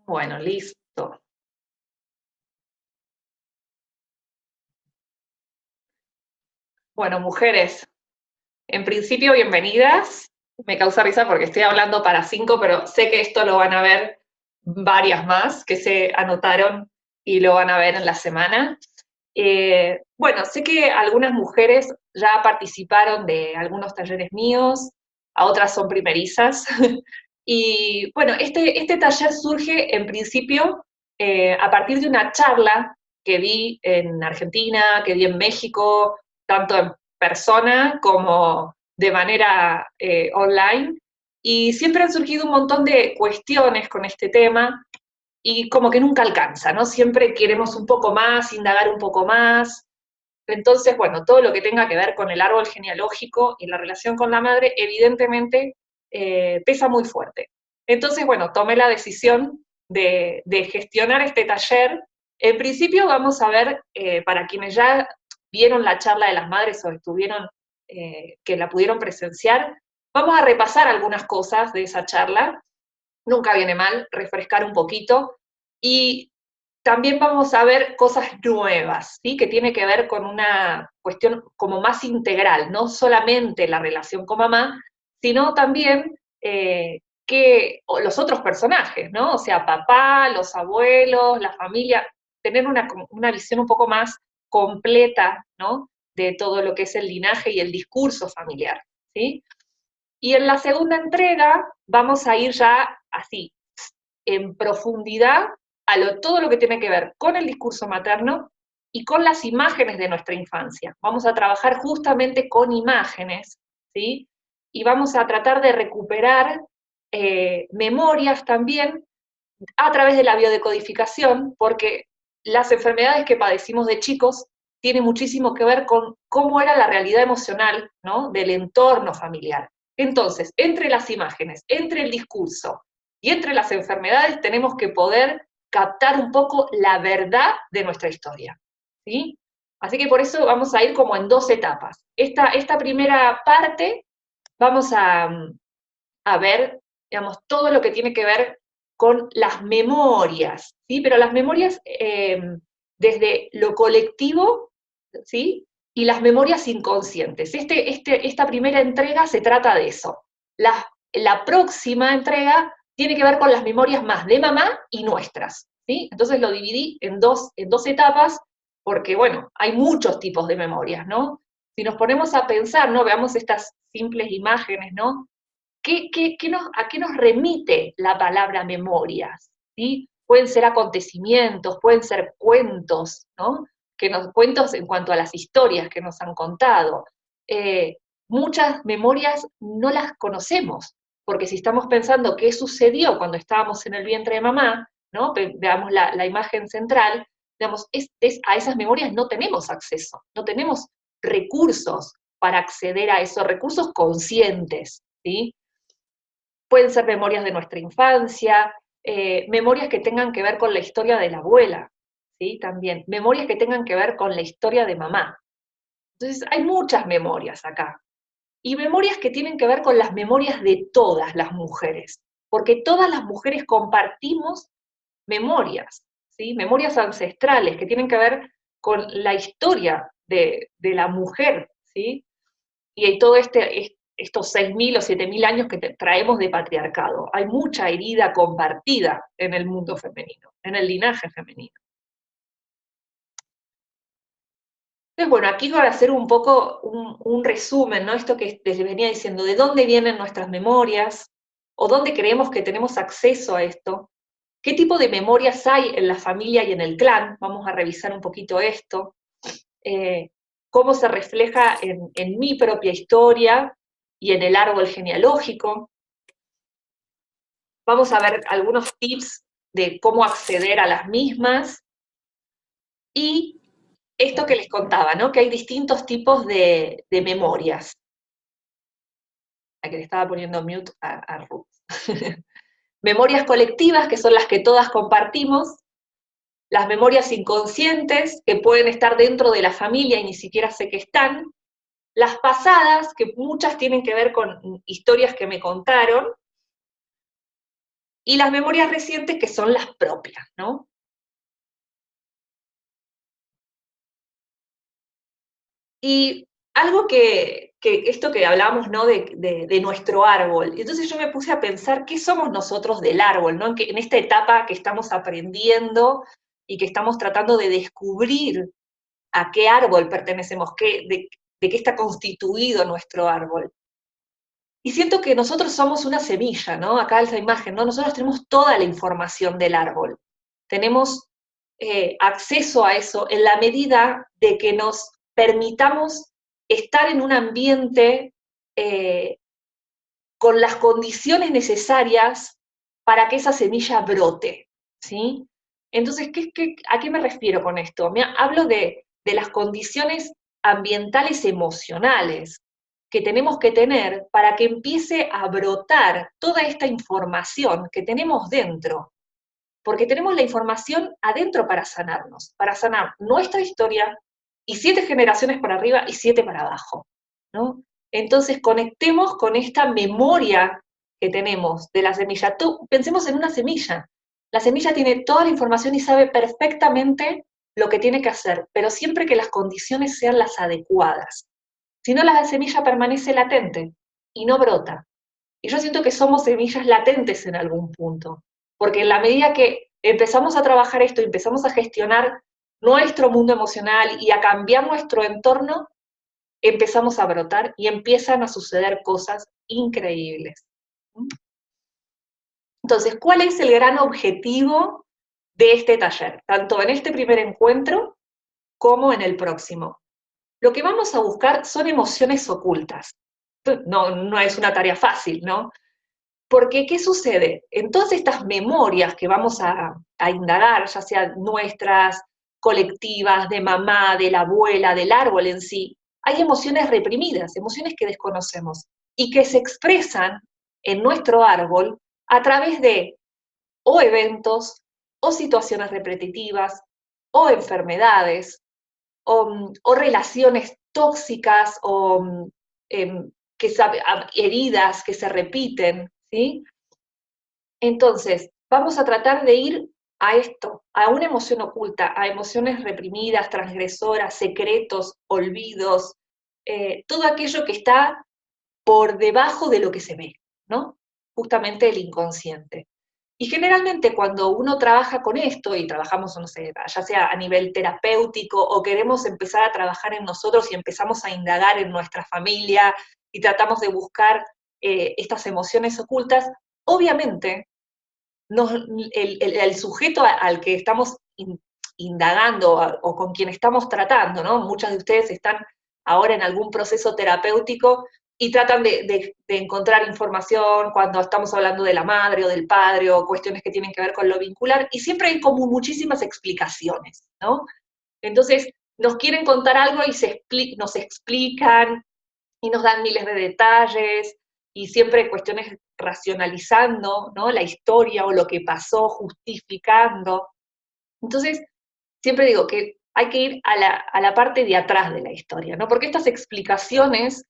Bueno, listo. Bueno, mujeres, en principio, bienvenidas. Me causa risa porque estoy hablando para 5, pero sé que esto lo van a ver varias más que se anotaron y lo van a ver en la semana. Bueno, sé que algunas mujeres ya participaron de algunos talleres míos, a otras son primerizas. Y bueno, este taller surge en principio a partir de una charla que vi en Argentina, que vi en México, tanto en persona como de manera online. Y siempre han surgido un montón de cuestiones con este tema y como que nunca alcanza, ¿no? Siempre queremos un poco más, indagar un poco más. Entonces, bueno, todo lo que tenga que ver con el árbol genealógico y la relación con la madre, evidentemente pesa muy fuerte. Entonces, bueno, tomé la decisión de gestionar este taller. En principio vamos a ver, para quienes ya vieron la charla de las madres o estuvieron, que la pudieron presenciar, vamos a repasar algunas cosas de esa charla. Nunca viene mal refrescar un poquito. Y también vamos a ver cosas nuevas, ¿sí? Que tiene que ver con una cuestión como más integral, no solamente la relación con mamá, sino también los otros personajes, ¿no? O sea, papá, los abuelos, la familia, tener una visión un poco más completa, ¿no? De todo lo que es el linaje y el discurso familiar, ¿sí? Y en la segunda entrega vamos a ir ya así, en profundidad todo lo que tiene que ver con el discurso materno y con las imágenes de nuestra infancia. Vamos a trabajar justamente con imágenes, ¿sí? Y vamos a tratar de recuperar memorias también a través de la biodecodificación, porque las enfermedades que padecimos de chicos tienen muchísimo que ver con cómo era la realidad emocional, ¿no? Del entorno familiar. Entonces, entre las imágenes, entre el discurso y entre las enfermedades tenemos que poder captar un poco la verdad de nuestra historia, ¿sí? Así que por eso vamos a ir como en dos etapas. Esta primera parte vamos a ver, digamos, todo lo que tiene que ver con las memorias, ¿sí? Pero las memorias desde lo colectivo, ¿sí? Y las memorias inconscientes. Esta primera entrega se trata de eso. La próxima entrega tiene que ver con las memorias más de mamá y nuestras, ¿sí? Entonces lo dividí en dos etapas porque, bueno, hay muchos tipos de memorias, ¿no? Si nos ponemos a pensar, ¿no? Veamos estas simples imágenes, ¿no? ¿A qué nos remite la palabra memorias? ¿Sí? Pueden ser acontecimientos, pueden ser cuentos, ¿no? Cuentos en cuanto a las historias que nos han contado. Eh, Muchas memorias no las conocemos, porque si estamos pensando qué sucedió cuando estábamos en el vientre de mamá, ¿no? Veamos la imagen central, digamos, a esas memorias no tenemos acceso, no tenemos recursos para acceder a esos recursos conscientes, ¿sí? Pueden ser memorias de nuestra infancia, memorias que tengan que ver con la historia de la abuela, ¿sí? También, memorias que tengan que ver con la historia de mamá. Entonces, hay muchas memorias acá. Y memorias que tienen que ver con las memorias de todas las mujeres, porque todas las mujeres compartimos memorias, ¿sí? Memorias ancestrales que tienen que ver con la historia de la mujer, ¿sí? Y hay todo estos 6.000 o 7.000 años que traemos de patriarcado. Hay mucha herida compartida en el mundo femenino, en el linaje femenino. Entonces, bueno, aquí voy a hacer un poco un resumen, ¿no? Esto que les venía diciendo, de dónde vienen nuestras memorias, o dónde creemos que tenemos acceso a esto, qué tipo de memorias hay en la familia y en el clan, vamos a revisar un poquito esto, eh, cómo se refleja en mi propia historia y en el árbol genealógico. Vamos a ver algunos tips de cómo acceder a las mismas y esto que les contaba, ¿no? Que hay distintos tipos de memorias. A que le estaba poniendo mute a Ruth. Memorias colectivas, que son las que todas compartimos, las memorias inconscientes, que pueden estar dentro de la familia y ni siquiera sé que están, las pasadas, que muchas tienen que ver con historias que me contaron, y las memorias recientes que son las propias, ¿no? Y algo que esto que hablamos, ¿no? De nuestro árbol. Entonces yo me puse a pensar qué somos nosotros del árbol, ¿no? En esta etapa que estamos aprendiendo y que estamos tratando de descubrir a qué árbol pertenecemos, de qué está constituido nuestro árbol. Y siento que nosotros somos una semilla, ¿no? Acá esa imagen, ¿no? Nosotros tenemos toda la información del árbol. Tenemos acceso a eso en la medida de que nos permitamos estar en un ambiente eh, con las condiciones necesarias para que esa semilla brote, ¿sí? Entonces, ¿a qué me refiero con esto? Hablo de las condiciones ambientales emocionales que tenemos que tener para que empiece a brotar toda esta información que tenemos dentro, porque tenemos la información adentro para sanar nuestra historia y 7 generaciones para arriba y 7 para abajo, ¿no? Entonces conectemos con esta memoria que tenemos de la semilla. Pensemos en una semilla. La semilla tiene toda la información y sabe perfectamente lo que tiene que hacer, pero siempre que las condiciones sean las adecuadas. Si no, la semilla permanece latente y no brota. Y yo siento que somos semillas latentes en algún punto, porque en la medida que empezamos a trabajar esto y empezamos a gestionar nuestro mundo emocional y a cambiar nuestro entorno, empezamos a brotar y empiezan a suceder cosas increíbles. Entonces, ¿cuál es el gran objetivo de este taller? Tanto en este primer encuentro como en el próximo. Lo que vamos a buscar son emociones ocultas. No es una tarea fácil, ¿no? Porque, ¿qué sucede? En todas estas memorias que vamos a indagar, ya sean nuestras, colectivas, de mamá, de la abuela, del árbol en sí, hay emociones reprimidas, emociones que desconocemos y que se expresan en nuestro árbol a través de o eventos, o situaciones repetitivas, o enfermedades, o relaciones tóxicas, o que heridas que se repiten, ¿sí? Entonces, vamos a tratar de ir a esto, a una emoción oculta, a emociones reprimidas, transgresoras, secretos, olvidos, todo aquello que está por debajo de lo que se ve, ¿no? Justamente el inconsciente. Y generalmente cuando uno trabaja con esto, y trabajamos, no sé, ya sea a nivel terapéutico o queremos empezar a trabajar en nosotros y empezamos a indagar en nuestra familia y tratamos de buscar estas emociones ocultas, obviamente el sujeto al que estamos indagando o con quien estamos tratando, ¿no? Muchas de ustedes están ahora en algún proceso terapéutico y tratan de encontrar información cuando estamos hablando de la madre o del padre o cuestiones que tienen que ver con lo vincular, y siempre hay como muchísimas explicaciones, ¿no? Entonces, nos quieren contar algo y nos explican y nos dan miles de detalles, y siempre cuestiones racionalizando, ¿no? La historia o lo que pasó, justificando. Entonces, siempre digo que hay que ir a la parte de atrás de la historia, ¿no? Porque estas explicaciones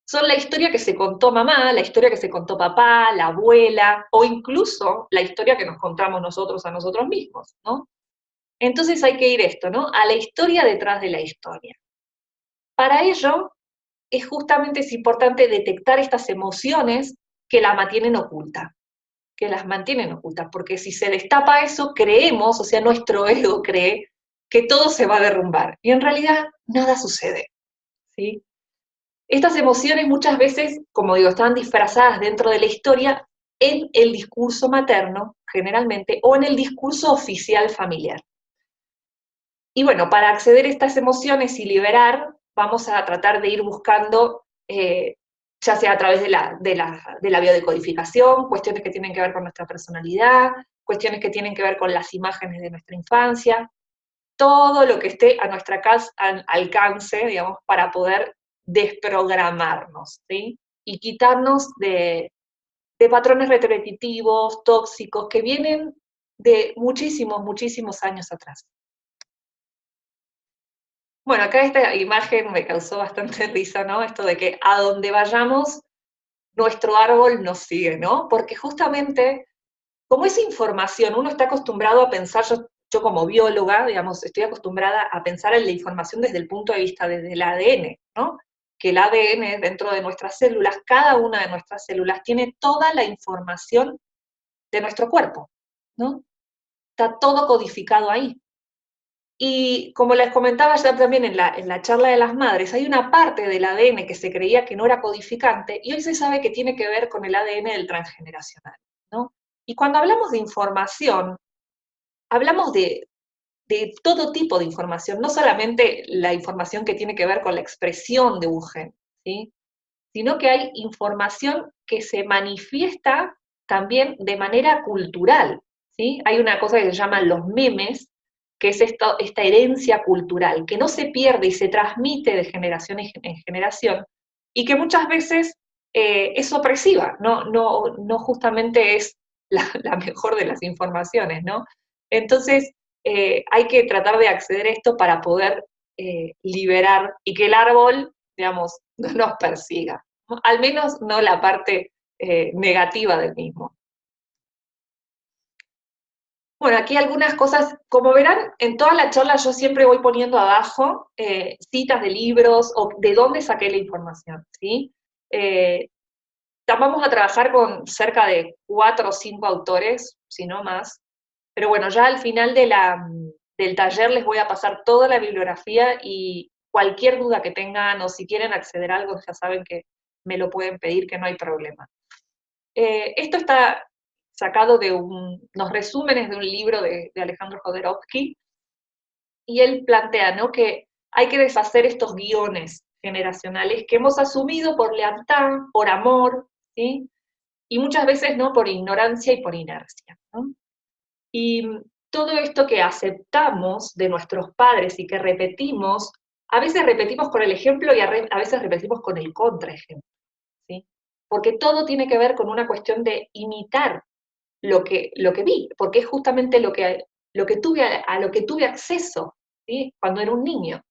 son la historia que se contó mamá, la historia que se contó papá, la abuela, o incluso la historia que nos contamos nosotros a nosotros mismos, ¿no? Entonces hay que ir esto, ¿no? A la historia detrás de la historia. Para ello, es importante detectar estas emociones que la mantienen oculta, que las mantienen ocultas, porque si se destapa eso, creemos, o sea, nuestro ego cree que todo se va a derrumbar, y en realidad nada sucede, ¿sí? Estas emociones muchas veces, como digo, están disfrazadas dentro de la historia en el discurso materno, generalmente, o en el discurso oficial familiar. Y bueno, para acceder a estas emociones y liberar, vamos a tratar de ir buscando, ya sea a través de la biodecodificación, cuestiones que tienen que ver con nuestra personalidad, cuestiones que tienen que ver con las imágenes de nuestra infancia, todo lo que esté a nuestra alcance, digamos, para poder desprogramarnos, ¿sí? Y quitarnos de patrones repetitivos, tóxicos, que vienen de muchísimos, muchísimos años atrás. Bueno, acá esta imagen me causó bastante risa, ¿no? Esto de que a donde vayamos, nuestro árbol nos sigue, ¿no? Porque justamente como esa información, uno está acostumbrado a pensar, yo como bióloga, digamos, estoy acostumbrada a pensar en la información desde el punto de vista, desde el ADN, ¿no? Que el ADN dentro de nuestras células, cada una de nuestras células tiene toda la información de nuestro cuerpo, ¿no? Está todo codificado ahí. Y como les comentaba ya también en la charla de las madres, hay una parte del ADN que se creía que no era codificante y hoy se sabe que tiene que ver con el ADN del transgeneracional, ¿no? Y cuando hablamos de información, hablamos de todo tipo de información, no solamente la información que tiene que ver con la expresión de un gen, ¿sí? Sino que hay información que se manifiesta también de manera cultural, ¿sí? Hay una cosa que se llama los memes, que es esta herencia cultural, que no se pierde y se transmite de generación en generación, y que muchas veces es opresiva, no justamente es la mejor de las informaciones, ¿no? Entonces, hay que tratar de acceder a esto para poder liberar y que el árbol, digamos, no nos persiga, ¿no? Al menos no la parte negativa del mismo. Bueno, aquí algunas cosas, como verán, en toda la charla yo siempre voy poniendo abajo citas de libros o de dónde saqué la información, ¿sí? Eh, Vamos a trabajar con cerca de 4 o 5 autores, si no más, pero bueno, ya al final del taller les voy a pasar toda la bibliografía y cualquier duda que tengan o si quieren acceder a algo, ya saben que me lo pueden pedir, que no hay problema. Esto está sacado de unos resúmenes de un libro de Alejandro Jodorowsky, y él plantea, ¿no?, que hay que deshacer estos guiones generacionales que hemos asumido por lealtad, por amor, ¿sí? Y muchas veces, ¿no?, por ignorancia y por inercia, ¿no? Y todo esto que aceptamos de nuestros padres y que repetimos, a veces repetimos con el ejemplo y a veces repetimos con el contraejemplo, ¿sí? Porque todo tiene que ver con una cuestión de imitar lo que vi, porque es justamente lo que tuve a lo que tuve acceso, ¿sí?, cuando era un niño.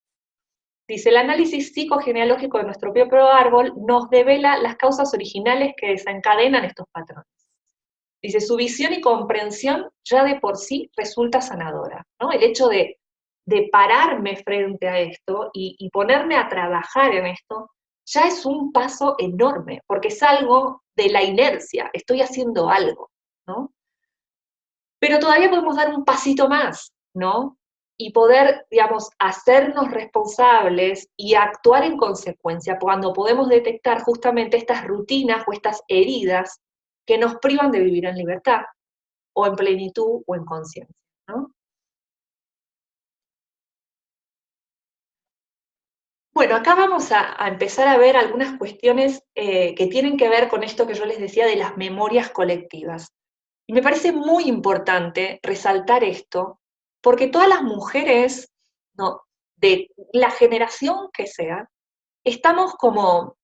Dice, el análisis psicogenealógico de nuestro propio árbol nos devela las causas originales que desencadenan estos patrones. Dice, su visión y comprensión ya de por sí resulta sanadora, ¿no? El hecho de pararme frente a esto y ponerme a trabajar en esto ya es un paso enorme, porque es algo de la inercia, estoy haciendo algo, ¿no? Pero todavía podemos dar un pasito más, ¿no? Y poder, digamos, hacernos responsables y actuar en consecuencia cuando podemos detectar justamente estas rutinas o estas heridas que nos privan de vivir en libertad, o en plenitud, o en conciencia, ¿no? Bueno, acá vamos a empezar a ver algunas cuestiones que tienen que ver con esto que yo les decía de las memorias colectivas. Y me parece muy importante resaltar esto, porque todas las mujeres, ¿no?, de la generación que sea, estamos como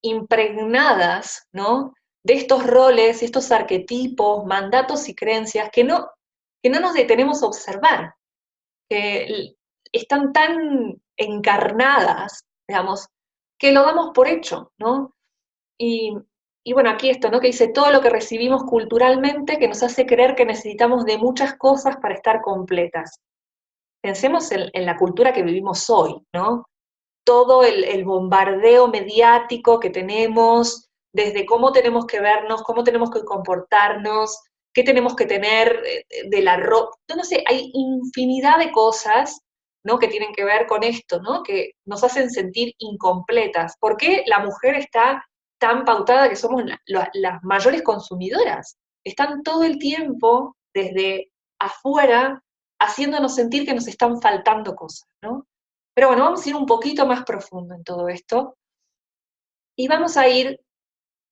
impregnadas, ¿no?, de estos roles, estos arquetipos, mandatos y creencias que no nos detenemos a observar, que están tan encarnadas, digamos, que lo damos por hecho, ¿no? Y, y bueno, aquí esto, ¿no?, que dice todo lo que recibimos culturalmente que nos hace creer que necesitamos de muchas cosas para estar completas. Pensemos en la cultura que vivimos hoy, ¿no? Todo el bombardeo mediático que tenemos, desde cómo tenemos que vernos, cómo tenemos que comportarnos, qué tenemos que tener de la ropa, no sé, hay infinidad de cosas, ¿no?, que tienen que ver con esto, ¿no?, que nos hacen sentir incompletas. ¿Por qué la mujer está tan pautada que somos las mayores consumidoras? Están todo el tiempo desde afuera haciéndonos sentir que nos están faltando cosas, ¿no? Pero bueno, vamos a ir un poquito más profundo en todo esto y vamos a ir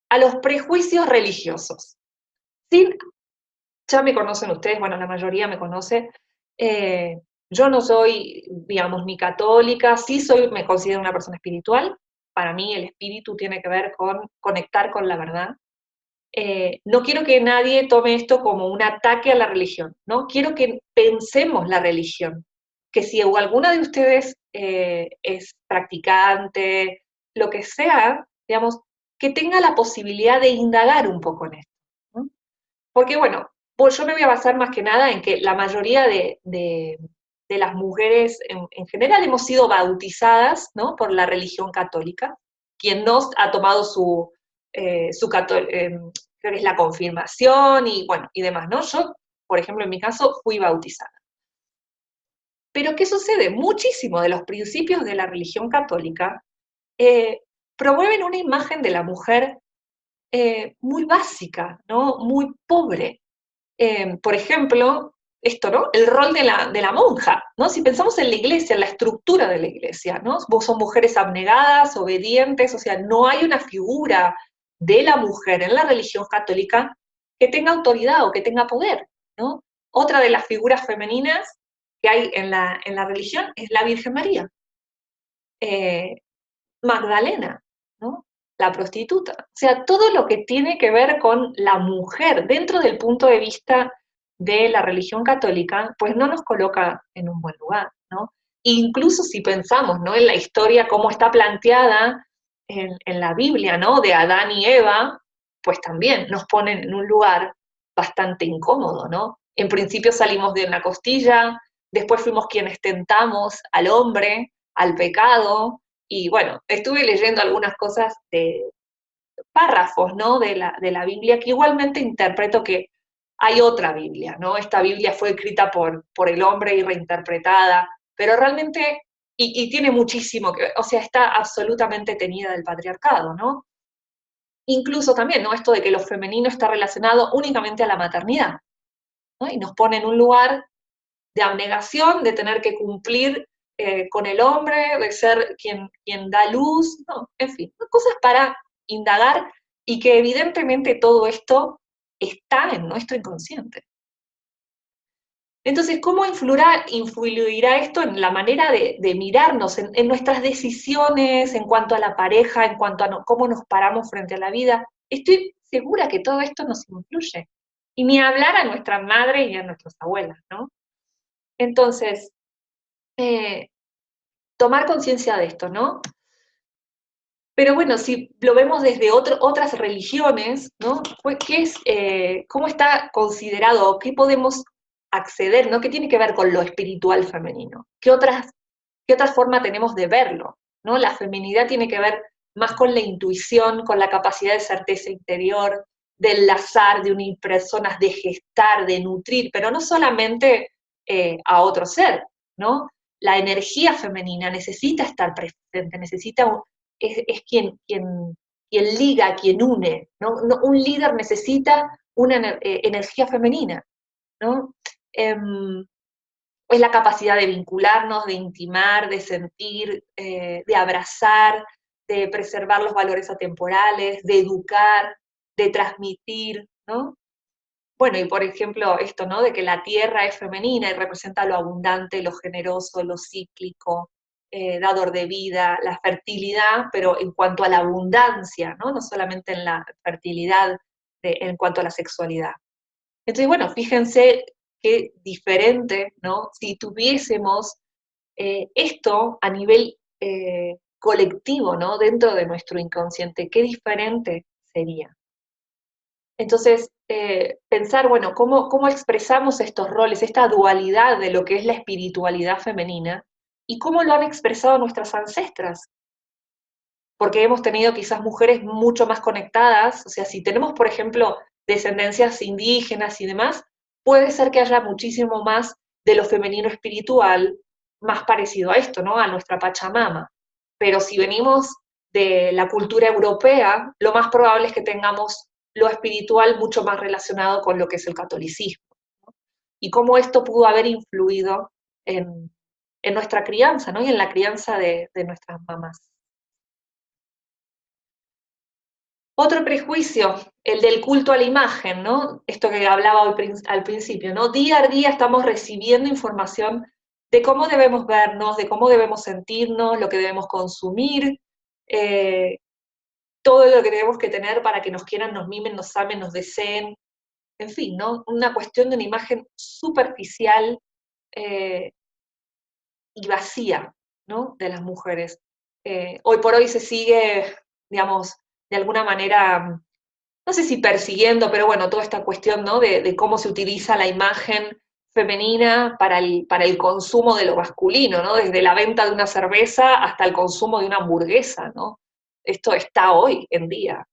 a los prejuicios religiosos. Sin, ya me conocen ustedes, bueno, la mayoría me conoce, yo no soy, digamos, ni católica, sí soy, me considero una persona espiritual, para mí el espíritu tiene que ver con conectar con la verdad. No quiero que nadie tome esto como un ataque a la religión, ¿no? Quiero que pensemos la religión, que si alguna de ustedes es practicante, lo que sea, digamos, que tenga la posibilidad de indagar un poco en esto, ¿no? Porque bueno, pues yo me voy a basar más que nada en que la mayoría de las mujeres en general hemos sido bautizadas, ¿no? Por la religión católica, quien nos ha tomado creo que es la confirmación y bueno, y demás, ¿no? Yo, por ejemplo, en mi caso, fui bautizada. Pero ¿qué sucede? Muchísimo de los principios de la religión católica eh, promueven una imagen de la mujer muy básica, ¿no? Muy pobre. Por ejemplo, esto, ¿no? El rol de la monja, ¿no? Si pensamos en la iglesia, en la estructura de la iglesia, ¿no? Vos son mujeres abnegadas, obedientes, o sea, no hay una figura de la mujer en la religión católica que tenga autoridad o que tenga poder, ¿no? Otra de las figuras femeninas que hay en la religión es la Virgen María, eh, Magdalena, ¿no? La prostituta. O sea, todo lo que tiene que ver con la mujer dentro del punto de vista de la religión católica, pues no nos coloca en un buen lugar, ¿no? Incluso si pensamos, ¿no? En la historia, cómo está planteada en la Biblia, ¿no? De Adán y Eva, pues también nos ponen en un lugar bastante incómodo, ¿no? En principio salimos de una costilla, después fuimos quienes tentamos al hombre, al pecado, y bueno, estuve leyendo algunas cosas de párrafos, ¿no? De la Biblia, que igualmente interpreto que hay otra Biblia, ¿no? Esta Biblia fue escrita por el hombre y reinterpretada, pero realmente, y tiene muchísimo que ver, o sea, está absolutamente teñida del patriarcado, ¿no? Incluso también, ¿no? Esto de que lo femenino está relacionado únicamente a la maternidad, ¿no? Y nos pone en un lugar de abnegación, de tener que cumplir con el hombre, de ser quien da luz, no, en fin, cosas para indagar y que evidentemente todo esto está en nuestro inconsciente. Entonces, ¿cómo influirá esto en la manera de mirarnos, en nuestras decisiones, en cuanto a la pareja, en cuanto a cómo nos paramos frente a la vida? Estoy segura que todo esto nos influye. Y ni hablar a nuestra madre y a nuestras abuelas, ¿no? Entonces, eh, tomar conciencia de esto, ¿no? Pero bueno, si lo vemos desde otras religiones, ¿no? Pues, ¿cómo está considerado, qué podemos acceder, ¿no? ¿Qué tiene que ver con lo espiritual femenino? Qué otra forma tenemos de verlo, ¿no? La feminidad tiene que ver más con la intuición, con la capacidad de certeza interior, de enlazar, de unir personas, de gestar, de nutrir, pero no solamente a otro ser, ¿no? La energía femenina necesita estar presente, es quien liga, quien une, ¿no? Un líder necesita una energía femenina, ¿no? Es la capacidad de vincularnos, de intimar, de sentir, de abrazar, de preservar los valores atemporales, de educar, de transmitir, ¿no? Bueno, y por ejemplo, esto, ¿no? De que la tierra es femenina y representa lo abundante, lo generoso, lo cíclico, dador de vida, la fertilidad, pero en cuanto a la abundancia, ¿no? No solamente en la fertilidad, en cuanto a la sexualidad. Entonces, bueno, fíjense qué diferente, ¿no? Si tuviésemos esto a nivel colectivo, ¿no? Dentro de nuestro inconsciente, qué diferente sería. Entonces, pensar, bueno, cómo expresamos estos roles, esta dualidad de lo que es la espiritualidad femenina y cómo lo han expresado nuestras ancestras, porque hemos tenido quizás mujeres mucho más conectadas, o sea, si tenemos, por ejemplo, descendencias indígenas y demás, puede ser que haya muchísimo más de lo femenino espiritual, más parecido a esto, ¿no? A nuestra Pachamama. Pero si venimos de la cultura europea, lo más probable es que tengamos lo espiritual mucho más relacionado con lo que es el catolicismo, ¿no? Y cómo esto pudo haber influido en nuestra crianza, ¿no? Y en la crianza de nuestras mamás. Otro prejuicio, el del culto a la imagen, ¿no? Esto que hablaba al principio, ¿no? Día a día estamos recibiendo información de cómo debemos vernos, de cómo debemos sentirnos, lo que debemos consumir, eh, todo lo que tenemos que tener para que nos quieran, nos mimen, nos amen, nos deseen, en fin, ¿no? Una cuestión de una imagen superficial eh, y vacía, ¿no? De las mujeres. Hoy por hoy se sigue, digamos, de alguna manera no sé si persiguiendo, pero bueno, toda esta cuestión, ¿no? De cómo se utiliza la imagen femenina para el consumo de lo masculino, ¿no? Desde la venta de una cerveza hasta el consumo de una hamburguesa, ¿no? Esto está hoy en día.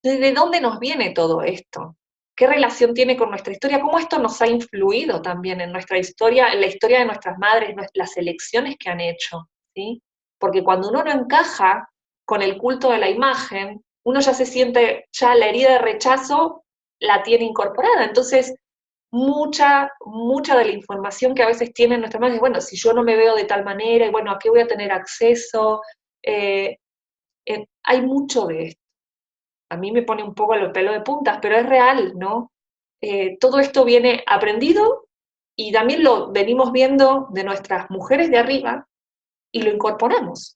¿De dónde nos viene todo esto? ¿Qué relación tiene con nuestra historia? ¿Cómo esto nos ha influido también en nuestra historia, en la historia de nuestras madres, las elecciones que han hecho? ¿Sí? Porque cuando uno no encaja con el culto de la imagen, uno ya se siente, ya la herida de rechazo la tiene incorporada. Entonces, mucha de la información que a veces tienen nuestras madres, bueno, si yo no me veo de tal manera, y bueno, ¿a qué voy a tener acceso? Hay mucho de esto. A mí me pone un poco el pelo de puntas, pero es real, ¿no? Todo esto viene aprendido y también lo venimos viendo de nuestras mujeres de arriba y lo incorporamos.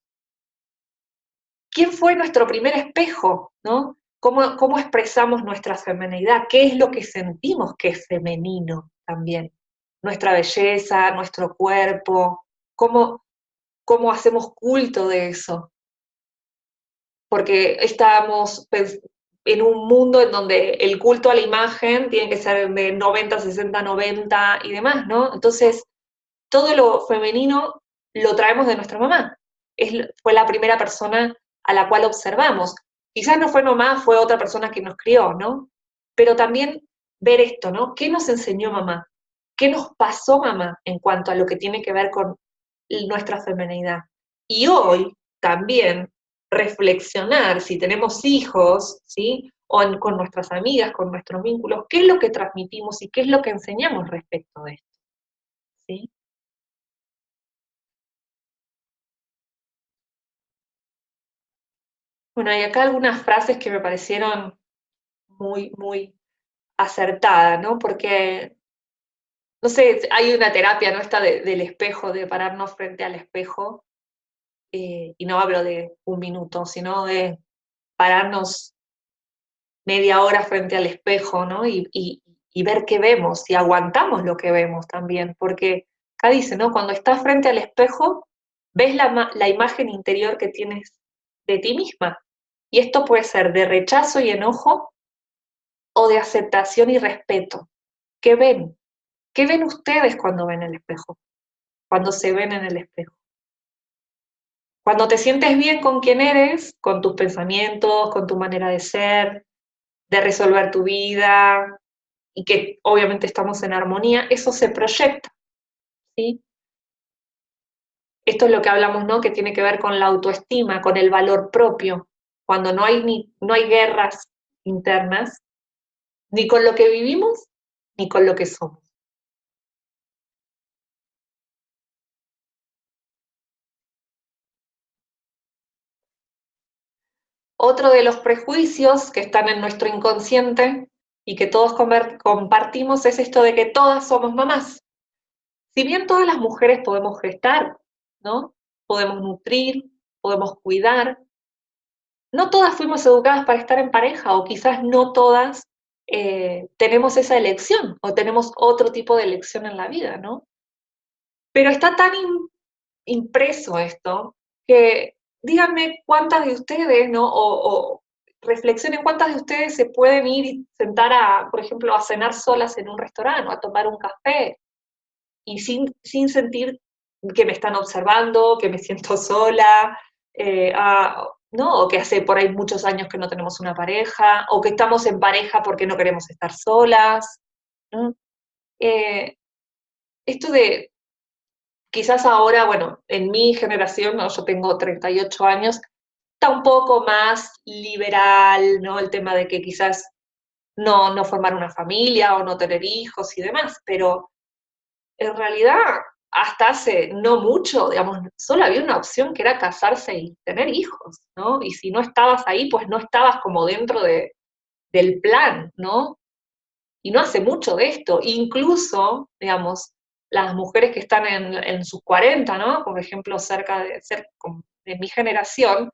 ¿Quién fue nuestro primer espejo, no? ¿Cómo expresamos nuestra feminidad? ¿Qué es lo que sentimos que es femenino también? Nuestra belleza, nuestro cuerpo, cómo hacemos culto de eso. Porque estamos en un mundo en donde el culto a la imagen tiene que ser de 90, 60, 90 y demás, ¿no? Entonces, todo lo femenino lo traemos de nuestra mamá. Fue la primera persona a la cual observamos. Quizás no fue mamá, fue otra persona que nos crió, ¿no? Pero también ver esto, ¿no? ¿Qué nos enseñó mamá? ¿Qué nos pasó mamá en cuanto a lo que tiene que ver con nuestra feminidad? Y hoy también reflexionar, si tenemos hijos, ¿sí? Con nuestras amigas, con nuestros vínculos, qué es lo que transmitimos y qué es lo que enseñamos respecto de esto, ¿sí? Bueno, hay acá algunas frases que me parecieron muy acertadas, ¿no? Porque, no sé, hay una terapia, ¿no? Esta del espejo, de pararnos frente al espejo, y no hablo de un minuto, sino de pararnos media hora frente al espejo, ¿no? Y ver qué vemos, y aguantamos lo que vemos también, porque acá dice, ¿no? Cuando estás frente al espejo, ves la imagen interior que tienes de ti misma. Y esto puede ser de rechazo y enojo o de aceptación y respeto. ¿Qué ven? ¿Qué ven ustedes cuando ven el espejo? Cuando se ven en el espejo. Cuando te sientes bien con quién eres, con tus pensamientos, con tu manera de ser, de resolver tu vida, y que obviamente estamos en armonía, eso se proyecta, ¿sí? Esto es lo que hablamos, ¿no? Que tiene que ver con la autoestima, con el valor propio. Cuando no hay guerras internas, ni con lo que vivimos, ni con lo que somos. Otro de los prejuicios que están en nuestro inconsciente y que todos compartimos es esto de que todas somos mamás. Si bien todas las mujeres podemos gestar, ¿no? Podemos nutrir, podemos cuidar, no todas fuimos educadas para estar en pareja, o quizás no todas tenemos esa elección o tenemos otro tipo de elección en la vida, ¿no? Pero está tan impreso esto que díganme cuántas de ustedes, ¿no? O reflexionen cuántas de ustedes se pueden ir y sentar a, por ejemplo, a cenar solas en un restaurante o a tomar un café y sin sentir que me están observando, que me siento sola, ¿no? O que hace por ahí muchos años que no tenemos una pareja, o que estamos en pareja porque no queremos estar solas, ¿no? Eh, Esto de, quizás ahora, bueno, en mi generación, ¿no? Yo tengo 38 años, está un poco más liberal, ¿no? El tema de que quizás no formar una familia o no tener hijos y demás, pero en realidad, hasta hace no mucho, digamos, solo había una opción que era casarse y tener hijos, ¿no? Y si no estabas ahí, pues no estabas como dentro del plan, ¿no? Y no hace mucho de esto. Incluso, digamos, las mujeres que están en sus 40, ¿no? Por ejemplo, cerca de ser de mi generación,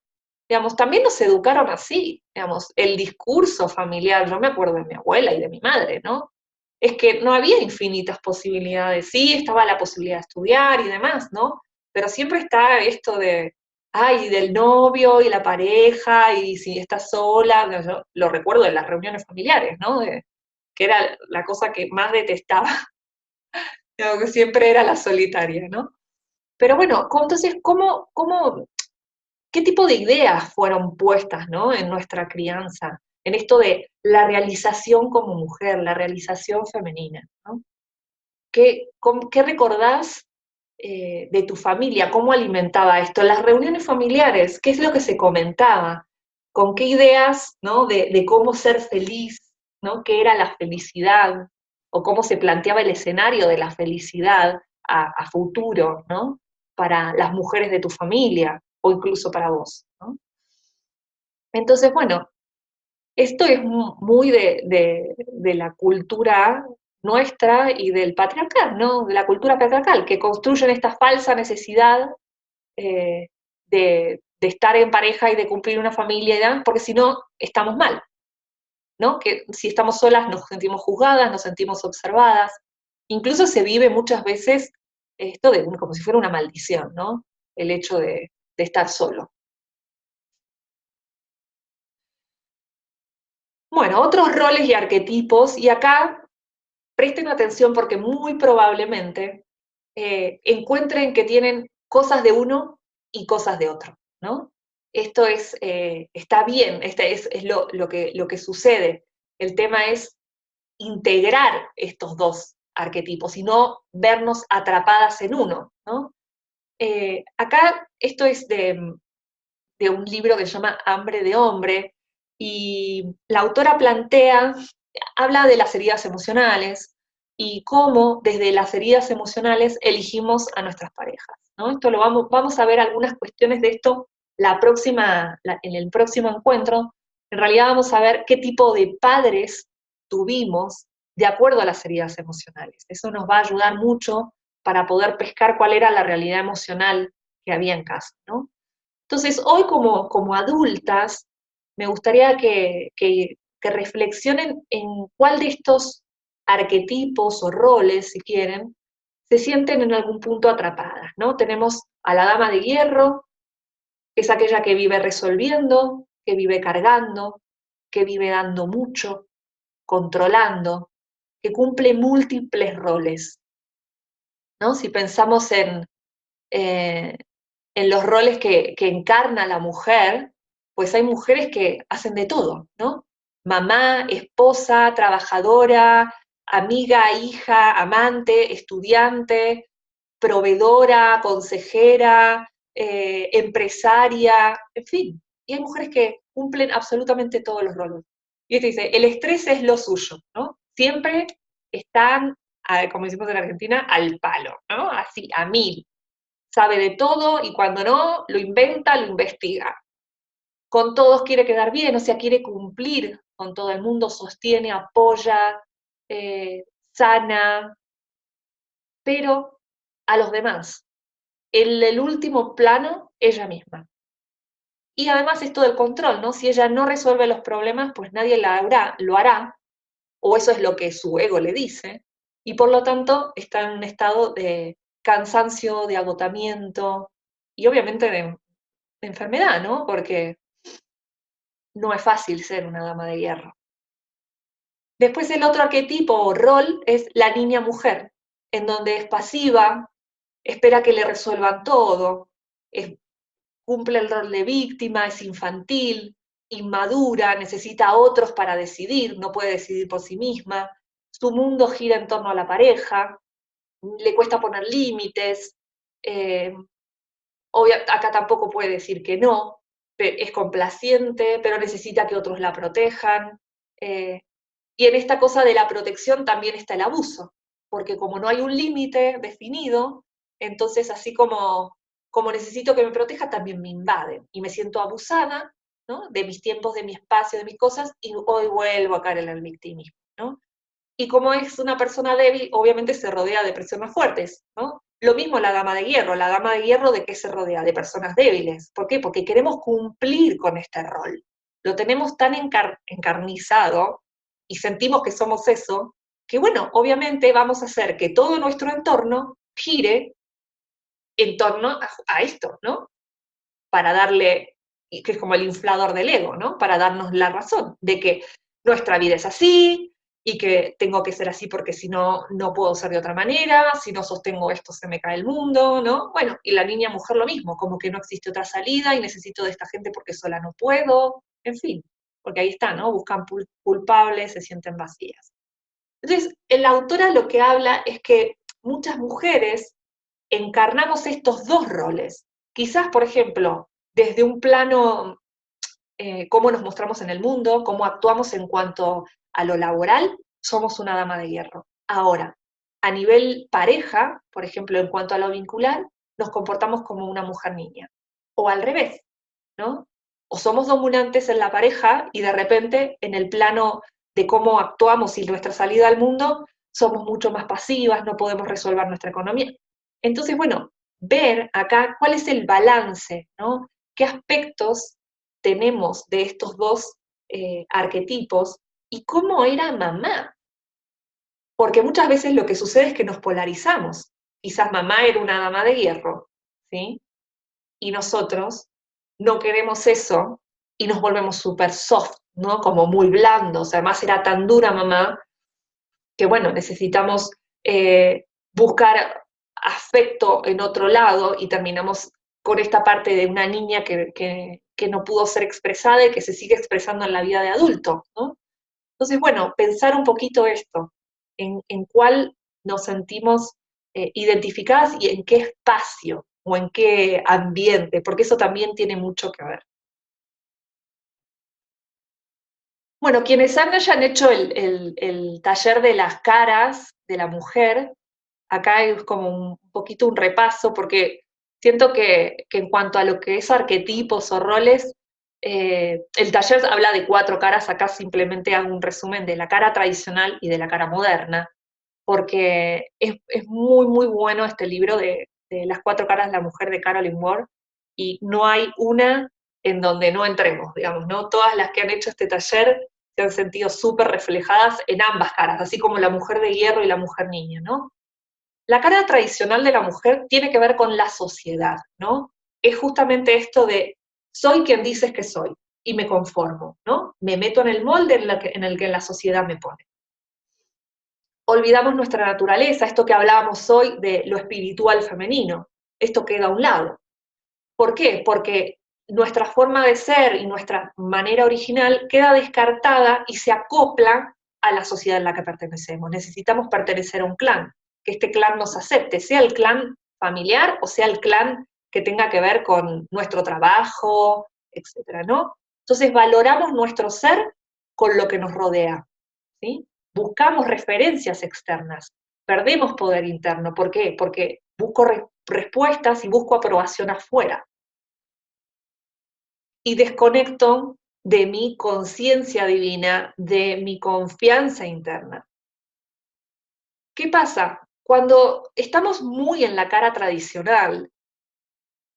digamos, también nos educaron así, digamos, el discurso familiar, yo me acuerdo de mi abuela y de mi madre, ¿no? Es que no había infinitas posibilidades, sí, estaba la posibilidad de estudiar y demás, ¿no? Pero siempre está esto ay, del novio y la pareja, y si estás sola, no, yo lo recuerdo de las reuniones familiares, ¿no? Que era la cosa que más detestaba, que siempre era la solitaria, ¿no? Pero bueno, entonces, qué tipo de ideas fueron puestas, ¿no? En nuestra crianza, en esto de la realización como mujer, la realización femenina, ¿no? ¿Qué recordás de tu familia? ¿Cómo alimentaba esto? Las reuniones familiares, ¿qué es lo que se comentaba? ¿Con qué ideas, ¿no? De cómo ser feliz, ¿no? ¿Qué era la felicidad? ¿O cómo se planteaba el escenario de la felicidad a futuro, ¿no? Para las mujeres de tu familia o incluso para vos, ¿no? Entonces, bueno, esto es muy de la cultura nuestra y del patriarcal, ¿no? De la cultura patriarcal, que construyen esta falsa necesidad de estar en pareja y de cumplir una familia y demás, porque si no, estamos mal, ¿no? Que si estamos solas nos sentimos juzgadas, nos sentimos observadas. Incluso se vive muchas veces esto de como si fuera una maldición, ¿no? El hecho de estar solo. Bueno, otros roles y arquetipos, y acá presten atención porque muy probablemente encuentren que tienen cosas de uno y cosas de otro, ¿no? Esto está bien, este es lo que sucede. El tema es integrar estos dos arquetipos y no vernos atrapadas en uno, ¿no? Acá esto es de un libro que se llama Hambre de Hombre, y la autora habla de las heridas emocionales y cómo desde las heridas emocionales elegimos a nuestras parejas, ¿no? Esto vamos a ver algunas cuestiones de esto en el próximo encuentro. En realidad vamos a ver qué tipo de padres tuvimos de acuerdo a las heridas emocionales. Eso nos va a ayudar mucho para poder pescar cuál era la realidad emocional que había en casa, ¿no? Entonces, hoy como adultas, me gustaría que reflexionen en cuál de estos arquetipos o roles, si quieren, se sienten en algún punto atrapadas, ¿no? Tenemos a la dama de hierro, que es aquella que vive resolviendo, que vive cargando, que vive dando mucho, controlando, que cumple múltiples roles, ¿no? Si pensamos eh, en los roles que encarna la mujer, pues hay mujeres que hacen de todo, ¿no? Mamá, esposa, trabajadora, amiga, hija, amante, estudiante, proveedora, consejera, empresaria, en fin. Y hay mujeres que cumplen absolutamente todos los roles. Y este dice, el estrés es lo suyo, ¿no? Siempre están, como decimos en Argentina, al palo, ¿no? Así, a mil, sabe de todo y cuando no, lo inventa, lo investiga. Con todos quiere quedar bien, o sea, quiere cumplir con todo el mundo, sostiene, apoya, sana, pero a los demás. En el último plano, ella misma. Y además esto del control, ¿no? Si ella no resuelve los problemas, pues nadie lo hará, o eso es lo que su ego le dice, y por lo tanto está en un estado de cansancio, de agotamiento, y obviamente de enfermedad, ¿no? Porque no es fácil ser una dama de hierro. Después el otro arquetipo o rol es la niña mujer, en donde es pasiva, espera que le resuelvan todo, cumple el rol de víctima, es infantil, inmadura, necesita a otros para decidir, no puede decidir por sí misma, su mundo gira en torno a la pareja, le cuesta poner límites, eh, acá tampoco puede decir que no, es complaciente, pero necesita que otros la protejan. Eh, y en esta cosa de la protección también está el abuso, porque como no hay un límite definido, entonces así como necesito que me proteja, también me invaden y me siento abusada, ¿no? De mis tiempos, de mi espacio, de mis cosas, y hoy vuelvo a caer en el victimismo, ¿no? Y como es una persona débil, obviamente se rodea de personas fuertes, ¿no? Lo mismo la dama de hierro ¿de qué se rodea? De personas débiles. ¿Por qué? Porque queremos cumplir con este rol. Lo tenemos tan encarnizado y sentimos que somos eso, que bueno, obviamente vamos a hacer que todo nuestro entorno gire en torno a esto, ¿no? para darle, que es como el inflador del ego, ¿no? Para darnos la razón de que nuestra vida es así, y que tengo que ser así porque si no, no puedo ser de otra manera, si no sostengo esto se me cae el mundo, ¿no? Bueno, y la niña mujer lo mismo, como que no existe otra salida y necesito de esta gente porque sola no puedo, en fin, porque ahí está, ¿no? Buscan culpables, se sienten vacías. Entonces, la autora lo que habla es que muchas mujeres encarnamos estos dos roles. Quizás, por ejemplo, desde un plano, cómo nos mostramos en el mundo, cómo actuamos en cuanto a lo laboral, somos una dama de hierro. Ahora, a nivel pareja, por ejemplo, en cuanto a lo vincular, nos comportamos como una mujer niña. O al revés, ¿no? O somos dominantes en la pareja y de repente en el plano de cómo actuamos y nuestra salida al mundo, somos mucho más pasivas, no podemos resolver nuestra economía. Entonces, bueno, ver acá cuál es el balance, ¿no? ¿Qué aspectos tenemos de estos dos arquetipos y cómo era mamá? Porque muchas veces lo que sucede es que nos polarizamos. Quizás mamá era una dama de hierro, ¿sí? Y nosotros no queremos eso y nos volvemos súper soft, ¿no? Como muy blandos. Además era tan dura mamá que, bueno, necesitamos buscar afecto en otro lado y terminamos con esta parte de una niña que no pudo ser expresada y que se sigue expresando en la vida de adulto, ¿no? Entonces, bueno, pensar un poquito esto, en cuál nos sentimos identificadas y en qué espacio o en qué ambiente, porque eso también tiene mucho que ver. Bueno, quienes hayan hecho el taller de las caras de la mujer, acá es como un poquito un repaso, porque siento que en cuanto a lo que es arquetipos o roles, el taller habla de 4 caras, acá simplemente hago un resumen de la cara tradicional y de la cara moderna, porque es muy, muy bueno este libro de Las 4 caras de la mujer de Carolyn Moore, y no hay una en donde no entremos, digamos, ¿no? Todas las que han hecho este taller se han sentido súper reflejadas en ambas caras, así como la mujer de hierro y la mujer niña, ¿no? La cara tradicional de la mujer tiene que ver con la sociedad, ¿no? Es justamente esto de soy quien dices que soy y me conformo, ¿no? Me meto en el molde en el que la sociedad me pone. Olvidamos nuestra naturaleza, esto que hablábamos hoy de lo espiritual femenino, esto queda a un lado. ¿Por qué? Porque nuestra forma de ser y nuestra manera original queda descartada y se acopla a la sociedad en la que pertenecemos. Necesitamos pertenecer a un clan, que este clan nos acepte, sea el clan familiar o sea el clan que tenga que ver con nuestro trabajo, etcétera, ¿no? Entonces valoramos nuestro ser con lo que nos rodea, ¿sí? Buscamos referencias externas, perdemos poder interno. ¿Por qué? Porque busco respuestas y busco aprobación afuera. Y desconecto de mi conciencia divina, de mi confianza interna. ¿Qué pasa? Cuando estamos muy en la cara tradicional,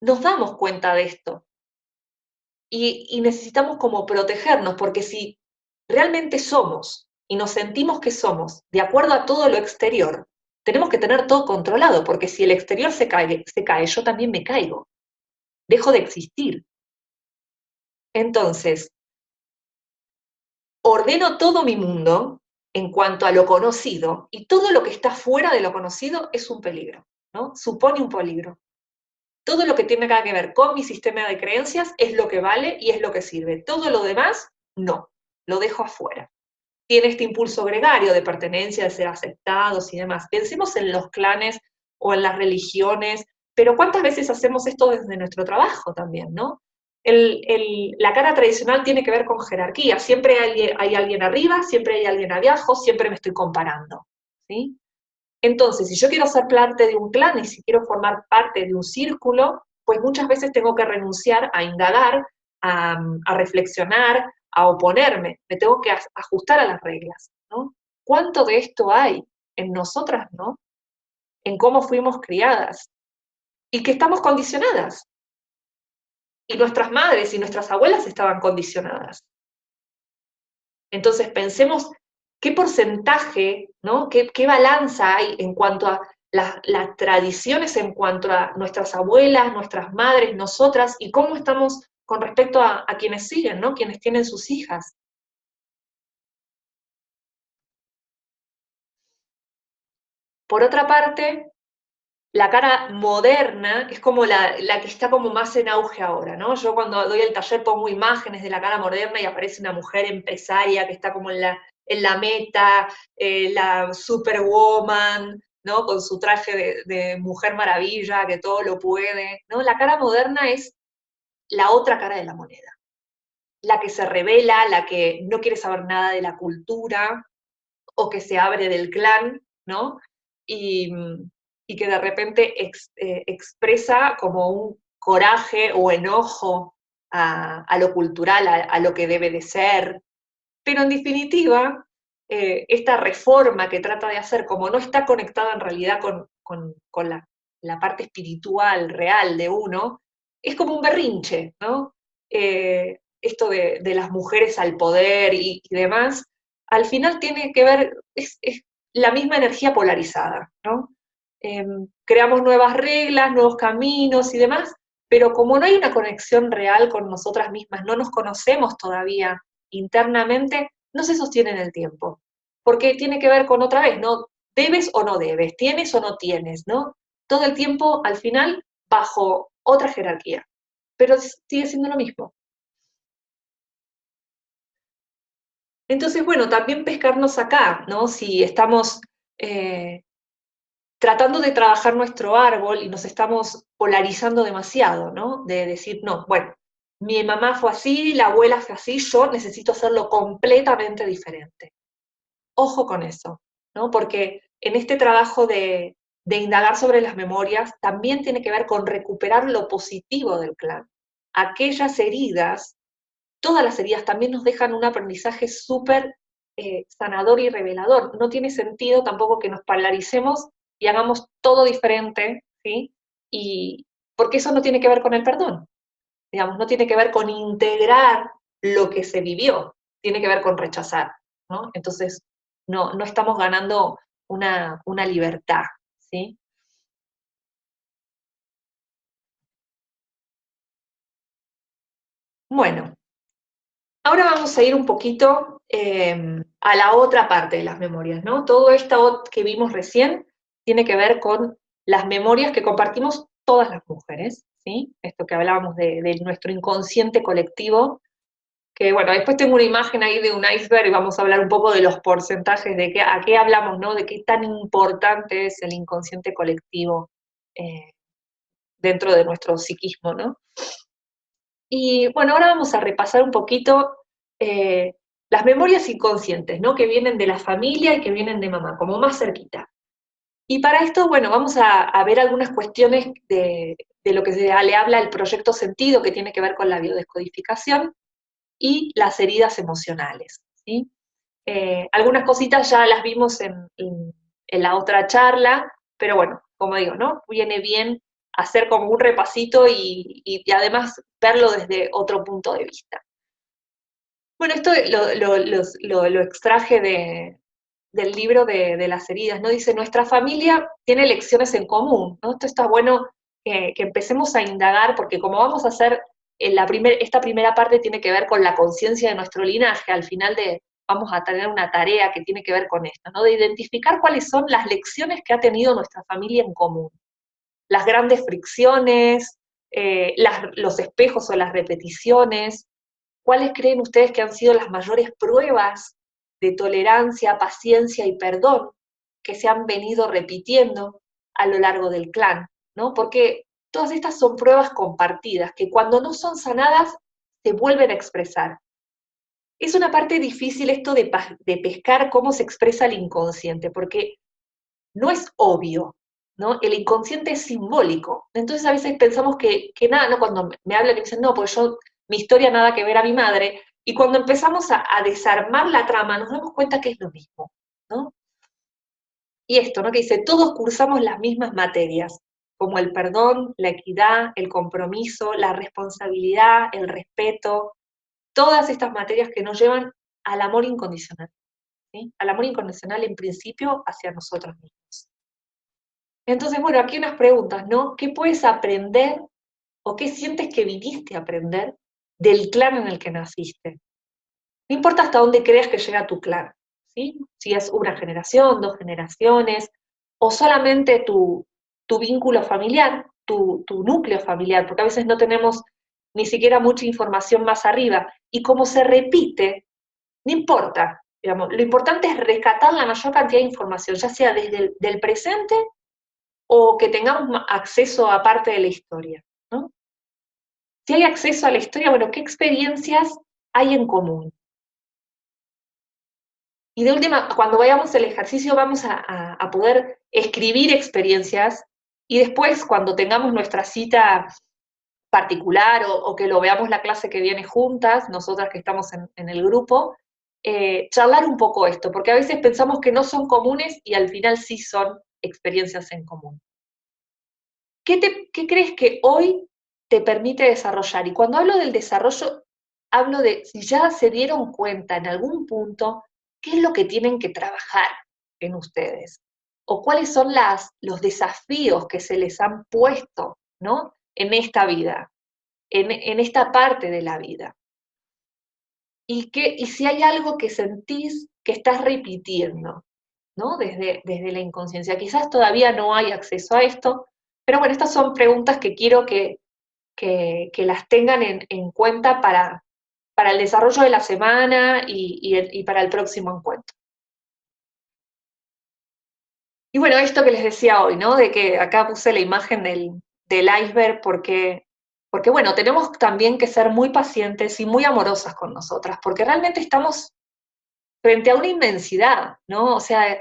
nos damos cuenta de esto y necesitamos como protegernos, porque si realmente somos y nos sentimos que somos de acuerdo a todo lo exterior, tenemos que tener todo controlado, porque si el exterior se cae, yo también me caigo, dejo de existir. Entonces, ordeno todo mi mundo en cuanto a lo conocido, y todo lo que está fuera de lo conocido es un peligro, ¿no? Supone un peligro. Todo lo que tiene que ver con mi sistema de creencias es lo que vale y es lo que sirve. Todo lo demás, no, lo dejo afuera. Tiene este impulso gregario de pertenencia, de ser aceptados y demás. Pensemos en los clanes o en las religiones, pero ¿cuántas veces hacemos esto desde nuestro trabajo también, no? La cara tradicional tiene que ver con jerarquía, siempre hay alguien arriba, siempre hay alguien abajo, siempre me estoy comparando, ¿sí? Entonces, si yo quiero ser parte de un clan y si quiero formar parte de un círculo, pues muchas veces tengo que renunciar a indagar, a reflexionar, a oponerme, me tengo que ajustar a las reglas, ¿no? ¿Cuánto de esto hay en nosotras, ¿no? En cómo fuimos criadas y que estamos condicionadas. Y nuestras madres y nuestras abuelas estaban condicionadas. Entonces pensemos qué porcentaje, ¿no? ¿Qué balanza hay en cuanto a las tradiciones en cuanto a nuestras abuelas, nuestras madres, nosotras, y cómo estamos con respecto a quienes siguen, ¿no? Quienes tienen sus hijas. Por otra parte, la cara moderna es como la que está como más en auge ahora, ¿no? Yo cuando doy el taller pongo imágenes de la cara moderna y aparece una mujer empresaria que está como en la meta, la superwoman, ¿no? Con su traje de mujer maravilla, que todo lo puede, ¿no? La cara moderna es la otra cara de la moneda, la que se revela, la que no quiere saber nada de la cultura, o que se abre del clan, ¿no? Y, y que de repente expresa como un coraje o enojo a lo cultural, a lo que debe de ser. Pero en definitiva, esta reforma que trata de hacer, como no está conectada en realidad con la parte espiritual real de uno, es como un berrinche, ¿no? Esto de las mujeres al poder y demás, al final tiene que ver, es la misma energía polarizada, ¿no? Creamos nuevas reglas, nuevos caminos y demás, pero como no hay una conexión real con nosotras mismas, no nos conocemos todavía internamente, no se sostiene en el tiempo. Porque tiene que ver con otra vez, ¿no? Debes o no debes, tienes o no tienes, ¿no? Todo el tiempo, al final, bajo otra jerarquía. Pero sigue siendo lo mismo. Entonces, bueno, también pescarnos acá, ¿no? Si estamos eh, tratando de trabajar nuestro árbol y nos estamos polarizando demasiado, ¿no? De decir, no, bueno, mi mamá fue así, la abuela fue así, yo necesito hacerlo completamente diferente. Ojo con eso, ¿no? Porque en este trabajo de indagar sobre las memorias también tiene que ver con recuperar lo positivo del clan. Aquellas heridas, todas las heridas también nos dejan un aprendizaje súper sanador y revelador. No tiene sentido tampoco que nos polaricemos y hagamos todo diferente, ¿sí? Y porque eso no tiene que ver con el perdón, digamos, no tiene que ver con integrar lo que se vivió, tiene que ver con rechazar, ¿no? Entonces, no estamos ganando una libertad, ¿sí? Bueno, ahora vamos a ir un poquito a la otra parte de las memorias, ¿no? Todo esto que vimos recién tiene que ver con las memorias que compartimos todas las mujeres, ¿sí? Esto que hablábamos de nuestro inconsciente colectivo, que bueno, después tengo una imagen ahí de un iceberg y vamos a hablar un poco de los porcentajes, a qué hablamos, ¿no? De qué tan importante es el inconsciente colectivo eh, dentro de nuestro psiquismo, ¿no? Y bueno, ahora vamos a repasar un poquito eh, las memorias inconscientes, ¿no? Que vienen de la familia y que vienen de mamá, como más cerquita. Y para esto, bueno, vamos a ver algunas cuestiones de lo que se le habla el proyecto sentido, que tiene que ver con la biodescodificación, y las heridas emocionales, ¿sí? Algunas cositas ya las vimos en la otra charla, pero bueno, como digo, ¿no? Viene bien hacer como un repasito y además verlo desde otro punto de vista. Bueno, esto lo extraje del libro de las heridas, ¿no? Dice, nuestra familia tiene lecciones en común, ¿no? Esto está bueno que empecemos a indagar, porque como vamos a hacer, esta primera parte tiene que ver con la conciencia de nuestro linaje, al final vamos a tener una tarea que tiene que ver con esto, ¿no? De identificar cuáles son las lecciones que ha tenido nuestra familia en común. Las grandes fricciones, los espejos o las repeticiones, ¿cuáles creen ustedes que han sido las mayores pruebas de tolerancia, paciencia y perdón que se han venido repitiendo a lo largo del clan? ¿No? Porque todas estas son pruebas compartidas que cuando no son sanadas se vuelven a expresar. Es una parte difícil esto de pescar cómo se expresa el inconsciente, porque no es obvio, ¿no? El inconsciente es simbólico. Entonces a veces pensamos que nada, ¿no? Cuando me hablan y me dicen, no, pues mi historia nada que ver a mi madre, y cuando empezamos a desarmar la trama nos damos cuenta que es lo mismo, ¿no? Y esto, ¿no? Que dice, todos cursamos las mismas materias, como el perdón, la equidad, el compromiso, la responsabilidad, el respeto, todas estas materias que nos llevan al amor incondicional, ¿sí? Al amor incondicional en principio hacia nosotros mismos. Entonces, bueno, aquí unas preguntas, ¿no? ¿Qué puedes aprender o qué sientes que viniste a aprender del clan en el que naciste? No importa hasta dónde creas que llega tu clan, ¿sí? Si es una generación, dos generaciones, o solamente tu vínculo familiar, tu núcleo familiar, porque a veces no tenemos ni siquiera mucha información más arriba. Y como se repite, no importa, digamos, lo importante es rescatar la mayor cantidad de información, ya sea desde el del presente o que tengamos acceso a parte de la historia, ¿no? Si hay acceso a la historia, bueno, ¿qué experiencias hay en común? Y de última, cuando vayamos al ejercicio vamos a poder escribir experiencias y después cuando tengamos nuestra cita particular o que lo veamos la clase que viene juntas, nosotras que estamos en el grupo, charlar un poco esto, porque a veces pensamos que no son comunes y al final sí son experiencias en común. ¿Qué crees que hoy te permite desarrollar? Y cuando hablo del desarrollo, hablo de si ya se dieron cuenta en algún punto qué es lo que tienen que trabajar en ustedes, o cuáles son los desafíos que se les han puesto, ¿no? En esta vida, en esta parte de la vida. Y si hay algo que sentís que estás repitiendo, ¿no? Desde la inconsciencia. Quizás todavía no hay acceso a esto, pero bueno, estas son preguntas que quiero que las tengan en cuenta para el desarrollo de la semana y para el próximo encuentro. Y bueno, esto que les decía hoy, ¿no? De que acá puse la imagen del iceberg porque, bueno, tenemos también que ser muy pacientes y muy amorosas con nosotras, porque realmente estamos frente a una inmensidad, ¿no? O sea,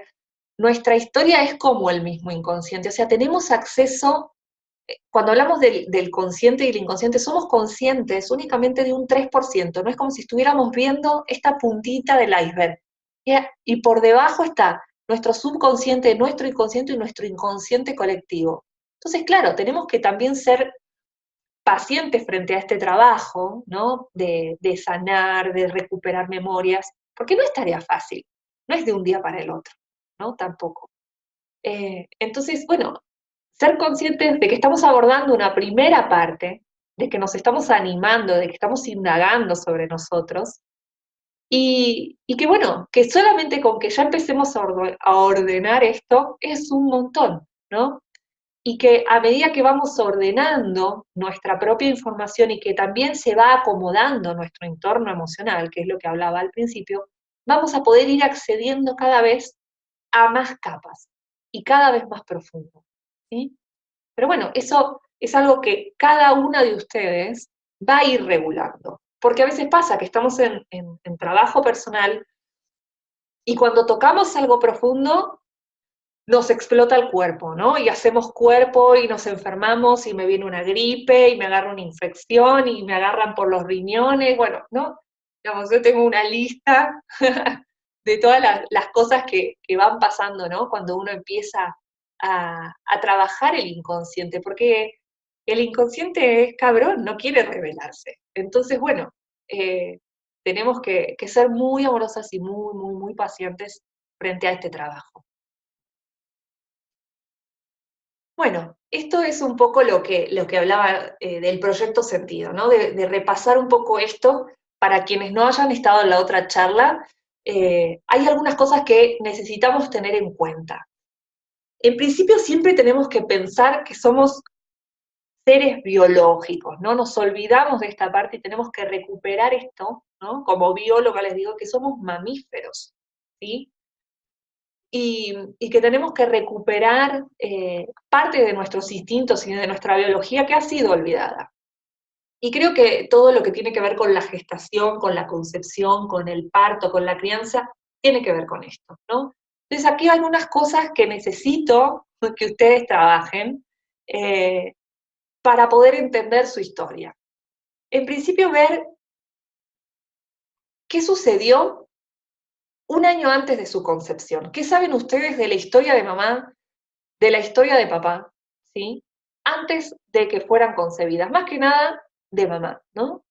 nuestra historia es como el mismo inconsciente, o sea, tenemos acceso, cuando hablamos del consciente y el inconsciente, somos conscientes únicamente de un 3%, no es como si estuviéramos viendo esta puntita del iceberg. Y por debajo está nuestro subconsciente, nuestro inconsciente y nuestro inconsciente colectivo. Entonces, claro, tenemos que también ser pacientes frente a este trabajo, ¿no? De sanar, de recuperar memorias, porque no es tarea fácil, no es de un día para el otro, ¿no? Tampoco. Entonces, bueno, ser conscientes de que estamos abordando una primera parte, de que nos estamos animando, de que estamos indagando sobre nosotros, y que bueno, que solamente con que ya empecemos a ordenar esto es un montón, ¿no? Y que a medida que vamos ordenando nuestra propia información y que también se va acomodando nuestro entorno emocional, que es lo que hablaba al principio, vamos a poder ir accediendo cada vez a más capas y cada vez más profundo, ¿sí? Pero bueno, eso es algo que cada una de ustedes va a ir regulando, porque a veces pasa que estamos en trabajo personal y cuando tocamos algo profundo nos explota el cuerpo, ¿no? Y hacemos cuerpo y nos enfermamos y me viene una gripe y me agarra una infección y me agarran por los riñones, bueno, ¿no? Digamos, yo tengo una lista de todas las cosas que van pasando, ¿no? Cuando uno empieza a trabajar el inconsciente, porque el inconsciente es cabrón, no quiere revelarse. Entonces, bueno, eh, tenemos que ser muy amorosas y muy, muy, muy pacientes frente a este trabajo. Bueno, esto es un poco lo que hablaba del proyecto Sentido, ¿no? De repasar un poco esto para quienes no hayan estado en la otra charla. Hay algunas cosas que necesitamos tener en cuenta. En principio siempre tenemos que pensar que somos seres biológicos, ¿no? Nos olvidamos de esta parte y tenemos que recuperar esto, ¿no? Como bióloga les digo que somos mamíferos, ¿sí? Y que tenemos que recuperar parte de nuestros instintos y de nuestra biología que ha sido olvidada. Y creo que todo lo que tiene que ver con la gestación, con la concepción, con el parto, con la crianza, tiene que ver con esto, ¿no? Entonces aquí hay algunas cosas que necesito que ustedes trabajen eh, para poder entender su historia. En principio, ver qué sucedió un año antes de su concepción. ¿Qué saben ustedes de la historia de mamá, de la historia de papá, ¿sí? Antes de que fueran concebidas, más que nada de mamá, ¿no?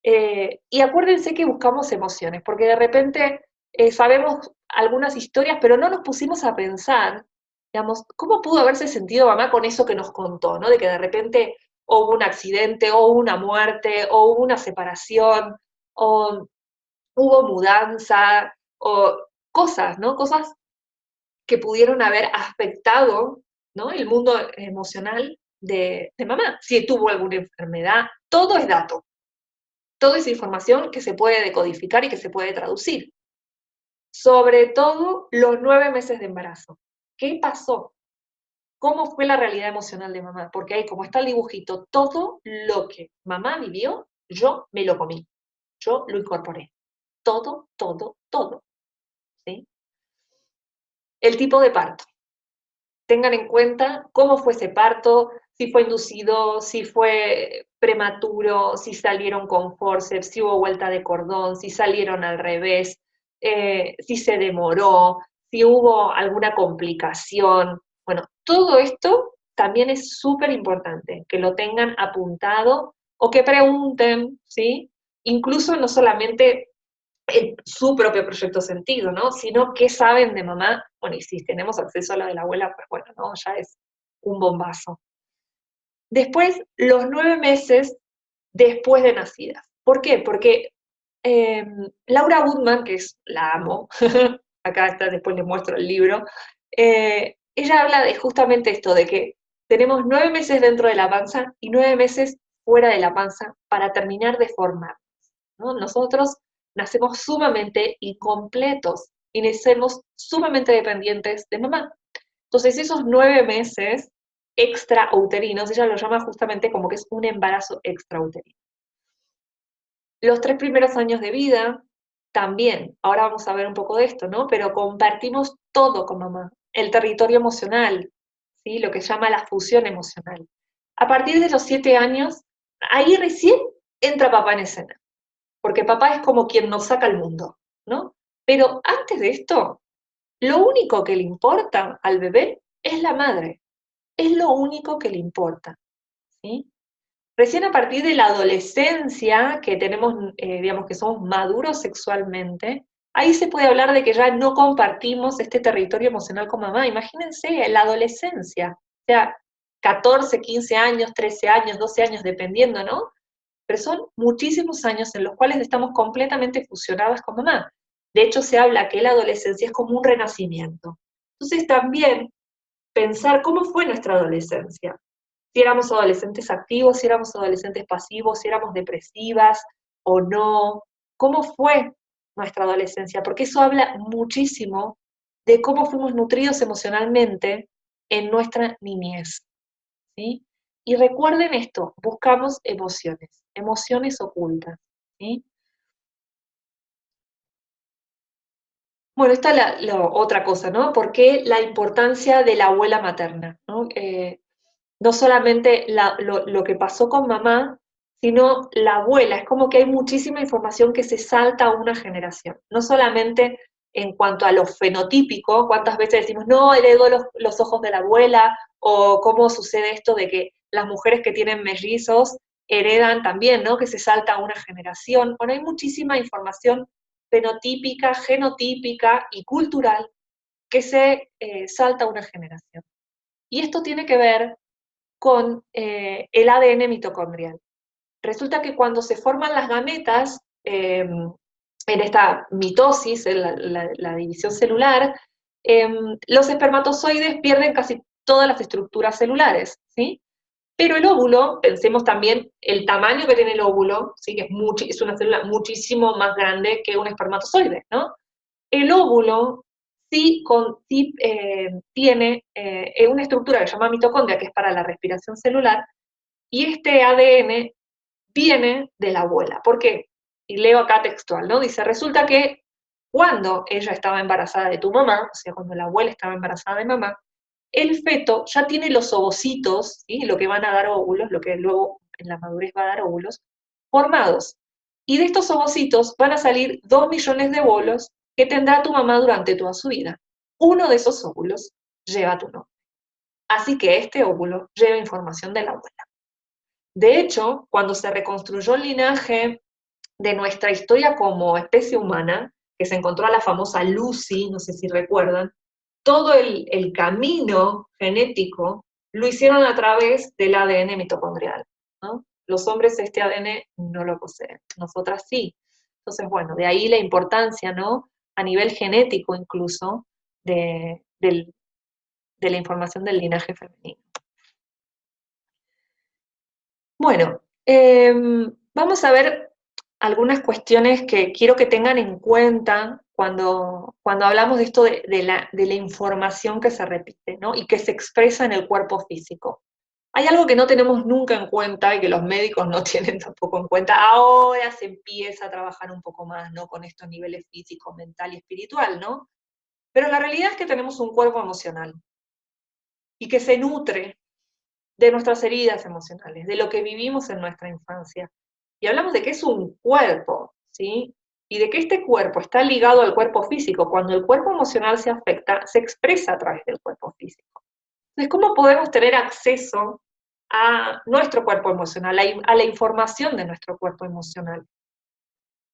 Y acuérdense que buscamos emociones, porque de repente sabemos algunas historias, pero no nos pusimos a pensar Digamos, ¿cómo pudo haberse sentido mamá con eso que nos contó, ¿no? De que de repente hubo un accidente, o una muerte, o hubo una separación, o hubo mudanza, o cosas, ¿no? Cosas que pudieron haber afectado, ¿no? El mundo emocional de mamá. Si tuvo alguna enfermedad, todo es dato, todo es información que se puede decodificar y que se puede traducir. Sobre todo los 9 meses de embarazo. ¿Qué pasó? ¿Cómo fue la realidad emocional de mamá? Porque ahí, como está el dibujito, todo lo que mamá vivió, yo me lo comí, yo lo incorporé. Todo, todo, todo. ¿Sí? El tipo de parto. Tengan en cuenta cómo fue ese parto, si fue inducido, si fue prematuro, si salieron con forceps, si hubo vuelta de cordón, si salieron al revés, si se demoró, si hubo alguna complicación. Bueno, todo esto también es súper importante, que lo tengan apuntado o que pregunten, ¿sí? Incluso no solamente su propio proyecto sentido, ¿no? Sino qué saben de mamá. Bueno, y si tenemos acceso a la de la abuela, pues bueno, ¿no? Ya es un bombazo. Después, los 9 meses después de nacidas. ¿Por qué? Porque Laura Goodman, que es la amo, acá está, después les muestro el libro, ella habla de justamente esto, de que tenemos 9 meses dentro de la panza y 9 meses fuera de la panza para terminar de formar, ¿no? Nosotros nacemos sumamente incompletos y nacemos sumamente dependientes de mamá. Entonces, esos 9 meses extrauterinos, ella lo llama justamente como que es un embarazo extrauterino. Los 3 primeros años de vida, también, ahora vamos a ver un poco de esto, ¿no? Pero compartimos todo con mamá, el territorio emocional, ¿sí? Lo que se llama la fusión emocional. A partir de los 7 años, ahí recién entra papá en escena, porque papá es como quien nos saca al mundo, ¿no? Pero antes de esto, lo único que le importa al bebé es la madre, es lo único que le importa, ¿sí? Recién a partir de la adolescencia, que tenemos, digamos, que somos maduros sexualmente, ahí se puede hablar de que ya no compartimos este territorio emocional con mamá. Imagínense, la adolescencia, o sea, 14, 15 años, 13 años, 12 años, dependiendo, ¿no? Pero son muchísimos años en los cuales estamos completamente fusionadas con mamá. De hecho, se habla que la adolescencia es como un renacimiento. Entonces, también pensar cómo fue nuestra adolescencia. Si éramos adolescentes activos, si éramos adolescentes pasivos, si éramos depresivas o no. ¿Cómo fue nuestra adolescencia? Porque eso habla muchísimo de cómo fuimos nutridos emocionalmente en nuestra niñez, ¿sí? Y recuerden esto, buscamos emociones, emociones ocultas, ¿sí? Bueno, esta es la otra cosa, ¿no? ¿Por qué la importancia de la abuela materna, ¿no? No solamente lo que pasó con mamá, sino la abuela. Es como que hay muchísima información que se salta a una generación. No solamente en cuanto a lo fenotípico, cuántas veces decimos, no, heredó los ojos de la abuela, o cómo sucede esto de que las mujeres que tienen mellizos heredan también, ¿no? Que se salta a una generación. Bueno, hay muchísima información fenotípica, genotípica y cultural que se salta a una generación. Y esto tiene que ver con el ADN mitocondrial. Resulta que cuando se forman las gametas, en esta mitosis, en la división celular, los espermatozoides pierden casi todas las estructuras celulares, ¿sí? Pero el óvulo, pensemos también el tamaño que tiene el óvulo, ¿sí? Que es una célula muchísimo más grande que un espermatozoide, ¿no? El óvulo sí tiene una estructura que se llama mitocondria, que es para la respiración celular, y este ADN viene de la abuela. ¿Por qué? Y leo acá textual, ¿no? Dice, resulta que cuando ella estaba embarazada de tu mamá, o sea, cuando la abuela estaba embarazada de mamá, el feto ya tiene los ovocitos, ¿sí? Lo que van a dar óvulos, lo que luego en la madurez va a dar óvulos, formados. Y de estos ovocitos van a salir 2 millones de óvulos que tendrá tu mamá durante toda su vida. Uno de esos óvulos lleva tu nombre. Así que este óvulo lleva información de la abuela. De hecho, cuando se reconstruyó el linaje de nuestra historia como especie humana, que se encontró a la famosa Lucy, no sé si recuerdan, todo el camino genético lo hicieron a través del ADN mitocondrial, ¿no? Los hombres este ADN no lo poseen, nosotras sí. Entonces, bueno, de ahí la importancia, ¿no? A nivel genético incluso, de la información del linaje femenino. Bueno, vamos a ver algunas cuestiones que quiero que tengan en cuenta cuando hablamos de esto de la información que se repite, ¿no? Y que se expresa en el cuerpo físico. Hay algo que no tenemos nunca en cuenta y que los médicos no tienen tampoco en cuenta. Ahora se empieza a trabajar un poco más, ¿no? Con estos niveles físico, mental y espiritual, ¿no? Pero la realidad es que tenemos un cuerpo emocional y que se nutre de nuestras heridas emocionales, de lo que vivimos en nuestra infancia. Y hablamos de que es un cuerpo, ¿sí? Y de que este cuerpo está ligado al cuerpo físico. Cuando el cuerpo emocional se afecta, se expresa a través del cuerpo físico. Entonces, ¿cómo podemos tener acceso a nuestro cuerpo emocional, a la información de nuestro cuerpo emocional?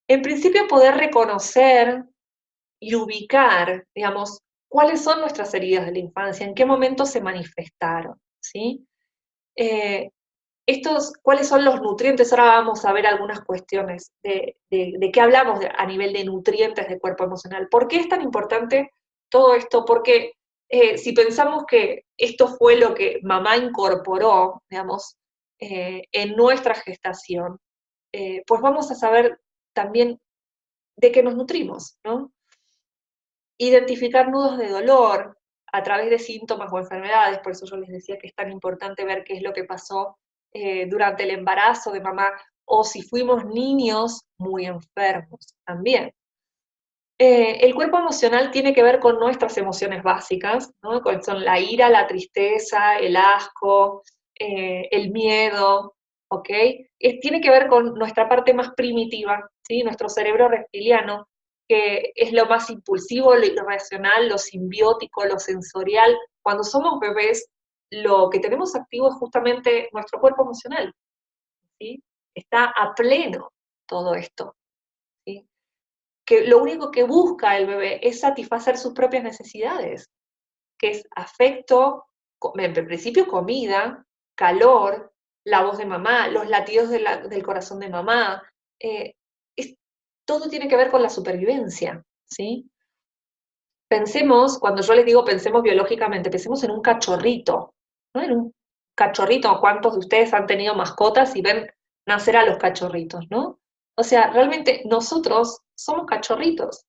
En principio, poder reconocer y ubicar, digamos, cuáles son nuestras heridas de la infancia, en qué momento se manifestaron, ¿sí? ¿Cuáles son los nutrientes? Ahora vamos a ver algunas cuestiones de qué hablamos a nivel de nutrientes del cuerpo emocional. ¿Por qué es tan importante todo esto? Porque si pensamos que esto fue lo que mamá incorporó, digamos, en nuestra gestación, pues vamos a saber también de qué nos nutrimos, ¿no? Identificar nudos de dolor a través de síntomas o enfermedades, por eso yo les decía que es tan importante ver qué es lo que pasó durante el embarazo de mamá, o si fuimos niños muy enfermos también. El cuerpo emocional tiene que ver con nuestras emociones básicas, ¿no? Son la ira, la tristeza, el asco, el miedo, ¿ok? Tiene que ver con nuestra parte más primitiva, ¿sí? Nuestro cerebro reptiliano, que es lo más impulsivo, lo irracional, lo simbiótico, lo sensorial. Cuando somos bebés, lo que tenemos activo es justamente nuestro cuerpo emocional, ¿sí? Está a pleno todo esto, ¿sí? Que lo único que busca el bebé es satisfacer sus propias necesidades, que es afecto, en principio comida, calor, la voz de mamá, los latidos del corazón de mamá, eh, todo tiene que ver con la supervivencia, ¿sí? Pensemos, cuando yo les digo pensemos biológicamente, pensemos en un cachorrito, ¿no? En un cachorrito, ¿cuántos de ustedes han tenido mascotas y ven nacer a los cachorritos, ¿no? O sea, realmente nosotros somos cachorritos.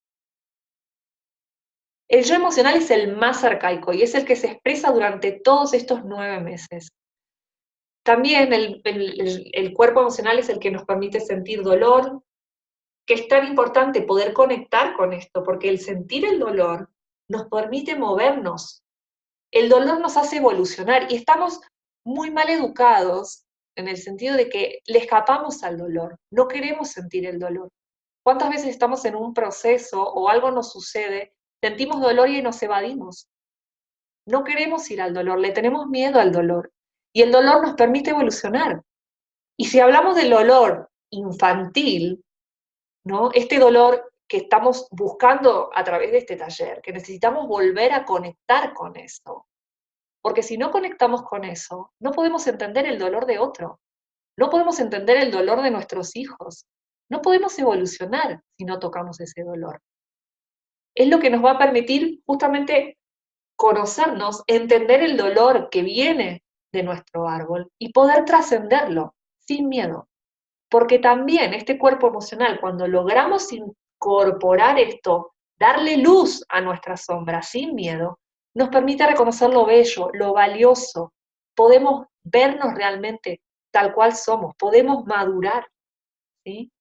El yo emocional es el más arcaico y es el que se expresa durante todos estos 9 meses. También el cuerpo emocional es el que nos permite sentir dolor, que es tan importante poder conectar con esto, porque el sentir el dolor nos permite movernos. El dolor nos hace evolucionar y estamos muy mal educados en el sentido de que le escapamos al dolor, no queremos sentir el dolor. ¿Cuántas veces estamos en un proceso o algo nos sucede, sentimos dolor y nos evadimos? No queremos ir al dolor, le tenemos miedo al dolor. Y el dolor nos permite evolucionar. Y si hablamos del dolor infantil, ¿no? Este dolor que estamos buscando a través de este taller, que necesitamos volver a conectar con eso. Porque si no conectamos con eso, no podemos entender el dolor de otro. No podemos entender el dolor de nuestros hijos. No podemos evolucionar si no tocamos ese dolor. Es lo que nos va a permitir justamente conocernos, entender el dolor que viene de nuestro árbol y poder trascenderlo sin miedo. Porque también este cuerpo emocional, cuando logramos incorporar esto, darle luz a nuestra sombra sin miedo, nos permite reconocer lo bello, lo valioso. Podemos vernos realmente tal cual somos, podemos madurar, ¿sí?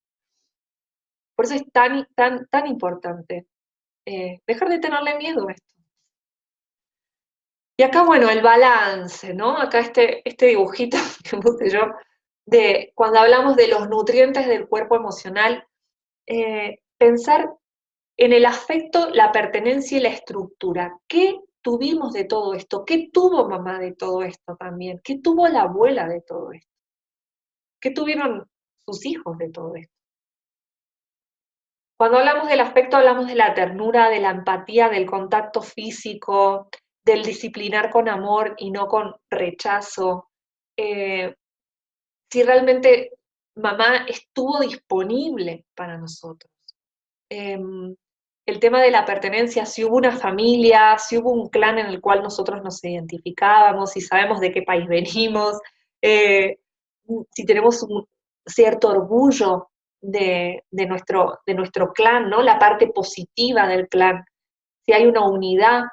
Por eso es tan importante dejar de tenerle miedo a esto. Y acá, bueno, el balance, ¿no? Acá este dibujito que puse yo, de cuando hablamos de los nutrientes del cuerpo emocional, pensar en el afecto, la pertenencia y la estructura. ¿Qué tuvimos de todo esto? ¿Qué tuvo mamá de todo esto también? ¿Qué tuvo la abuela de todo esto? ¿Qué tuvieron sus hijos de todo esto? Cuando hablamos del afecto, hablamos de la ternura, de la empatía, del contacto físico, del disciplinar con amor y no con rechazo. Si realmente mamá estuvo disponible para nosotros. El tema de la pertenencia, si hubo una familia, si hubo un clan en el cual nosotros nos identificábamos, si sabemos de qué país venimos, eh, si tenemos un cierto orgullo de nuestro clan, ¿no? La parte positiva del clan, si hay una unidad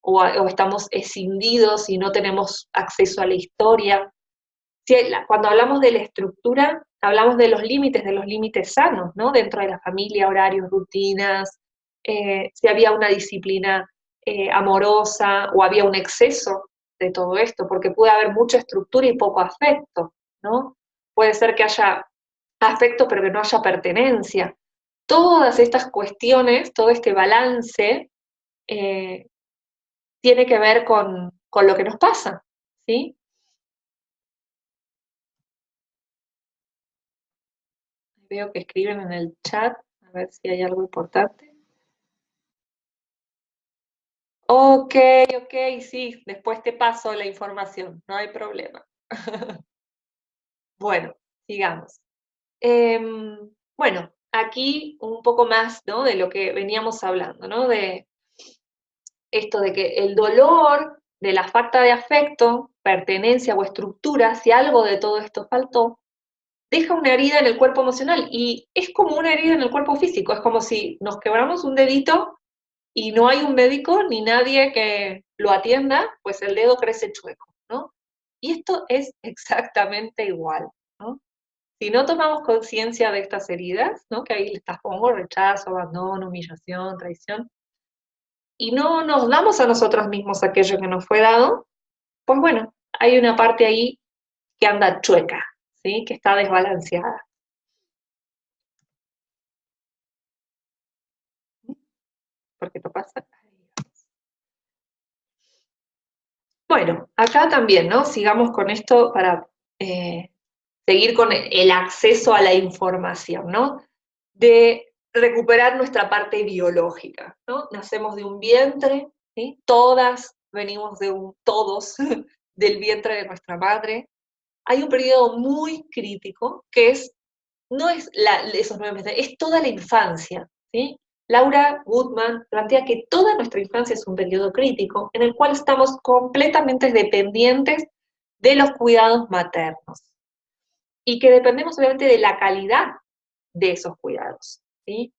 o estamos escindidos y no tenemos acceso a la historia. Si cuando hablamos de la estructura, hablamos de los límites sanos, ¿no? Dentro de la familia, horarios, rutinas, si había una disciplina amorosa o había un exceso de todo esto, porque puede haber mucha estructura y poco afecto, ¿no? Puede ser que haya afecto pero que no haya pertenencia. Todas estas cuestiones, todo este balance, eh, tiene que ver con lo que nos pasa, ¿sí? Veo que escriben en el chat, a ver si hay algo importante. Ok, ok, sí, después te paso la información, no hay problema. Bueno, sigamos. Bueno, aquí un poco más, ¿no? De lo que veníamos hablando, ¿no? De esto de que el dolor de la falta de afecto, pertenencia o estructura, si algo de todo esto faltó, deja una herida en el cuerpo emocional y es como una herida en el cuerpo físico, es como si nos quebramos un dedito y no hay un médico ni nadie que lo atienda, pues el dedo crece chueco, ¿no? Y esto es exactamente igual, ¿no? Si no tomamos conciencia de estas heridas, ¿no? Que ahí les pongo rechazo, abandono, humillación, traición, y no nos damos a nosotros mismos aquello que nos fue dado, pues bueno, hay una parte ahí que anda chueca, ¿sí? Que está desbalanceada. ¿Por qué no pasa? Bueno, acá también, ¿no? Sigamos con esto para seguir con el acceso a la información, ¿no? De recuperar nuestra parte biológica, ¿no? Nacemos de un vientre, ¿sí? Todas venimos todos del vientre de nuestra madre. Hay un periodo muy crítico que no es esos 9 meses, es toda la infancia, ¿sí? Laura Goodman plantea que toda nuestra infancia es un periodo crítico en el cual estamos completamente dependientes de los cuidados maternos y que dependemos obviamente de la calidad de esos cuidados, ¿sí?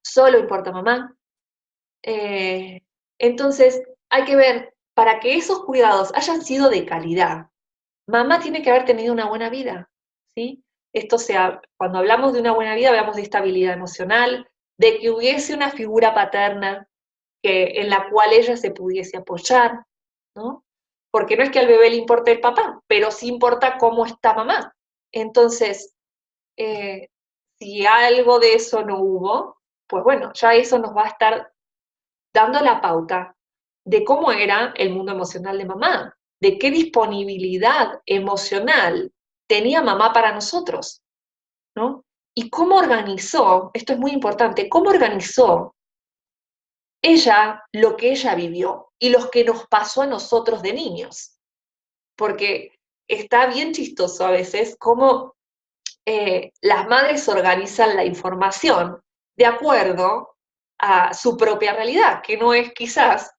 Solo importa mamá. Eh, entonces, hay que ver, para que esos cuidados hayan sido de calidad, mamá tiene que haber tenido una buena vida, ¿sí? Cuando hablamos de una buena vida, hablamos de estabilidad emocional, de que hubiese una figura paterna en la cual ella se pudiese apoyar, ¿no? Porque no es que al bebé le importe el papá, pero sí importa cómo está mamá. Entonces, eh, si algo de eso no hubo, pues bueno, ya eso nos va a estar dando la pauta de cómo era el mundo emocional de mamá, de qué disponibilidad emocional tenía mamá para nosotros, ¿no? Y cómo organizó, esto es muy importante, cómo organizó ella lo que ella vivió y lo que nos pasó a nosotros de niños. Porque está bien chistoso a veces cómo las madres organizan la información de acuerdo a su propia realidad, que no es quizás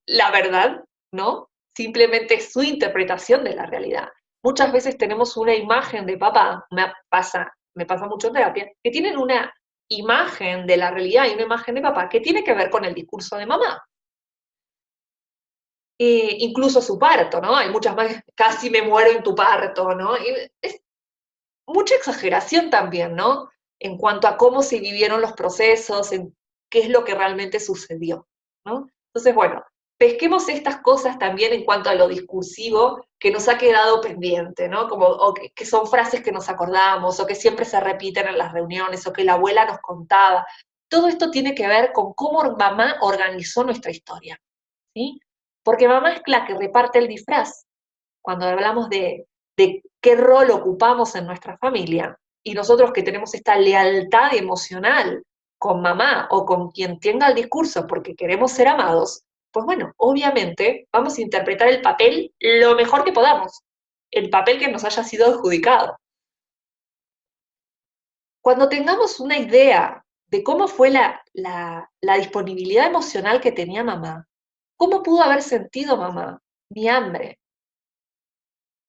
la verdad, ¿no? Simplemente es su interpretación de la realidad. Muchas veces tenemos una imagen de papá, me pasa mucho en terapia, que tienen una imagen de la realidad y una imagen de papá que tiene que ver con el discurso de mamá. Incluso su parto, ¿no? Hay muchas más, casi me muero en tu parto, ¿no? Y es mucha exageración también, ¿no? En cuanto a cómo se vivieron los procesos, en qué es lo que realmente sucedió, ¿no? Entonces, bueno, pesquemos estas cosas también en cuanto a lo discursivo que nos ha quedado pendiente, ¿no? Como, o que son frases que nos acordamos, o que siempre se repiten en las reuniones, o que la abuela nos contaba. Todo esto tiene que ver con cómo mamá organizó nuestra historia, ¿sí? Porque mamá es la que reparte el disfraz. Cuando hablamos de qué rol ocupamos en nuestra familia, y nosotros que tenemos esta lealtad emocional con mamá o con quien tenga el discurso porque queremos ser amados, pues bueno, obviamente vamos a interpretar el papel lo mejor que podamos, el papel que nos haya sido adjudicado. Cuando tengamos una idea de cómo fue la disponibilidad emocional que tenía mamá, cómo pudo haber sentido mamá, mi hambre,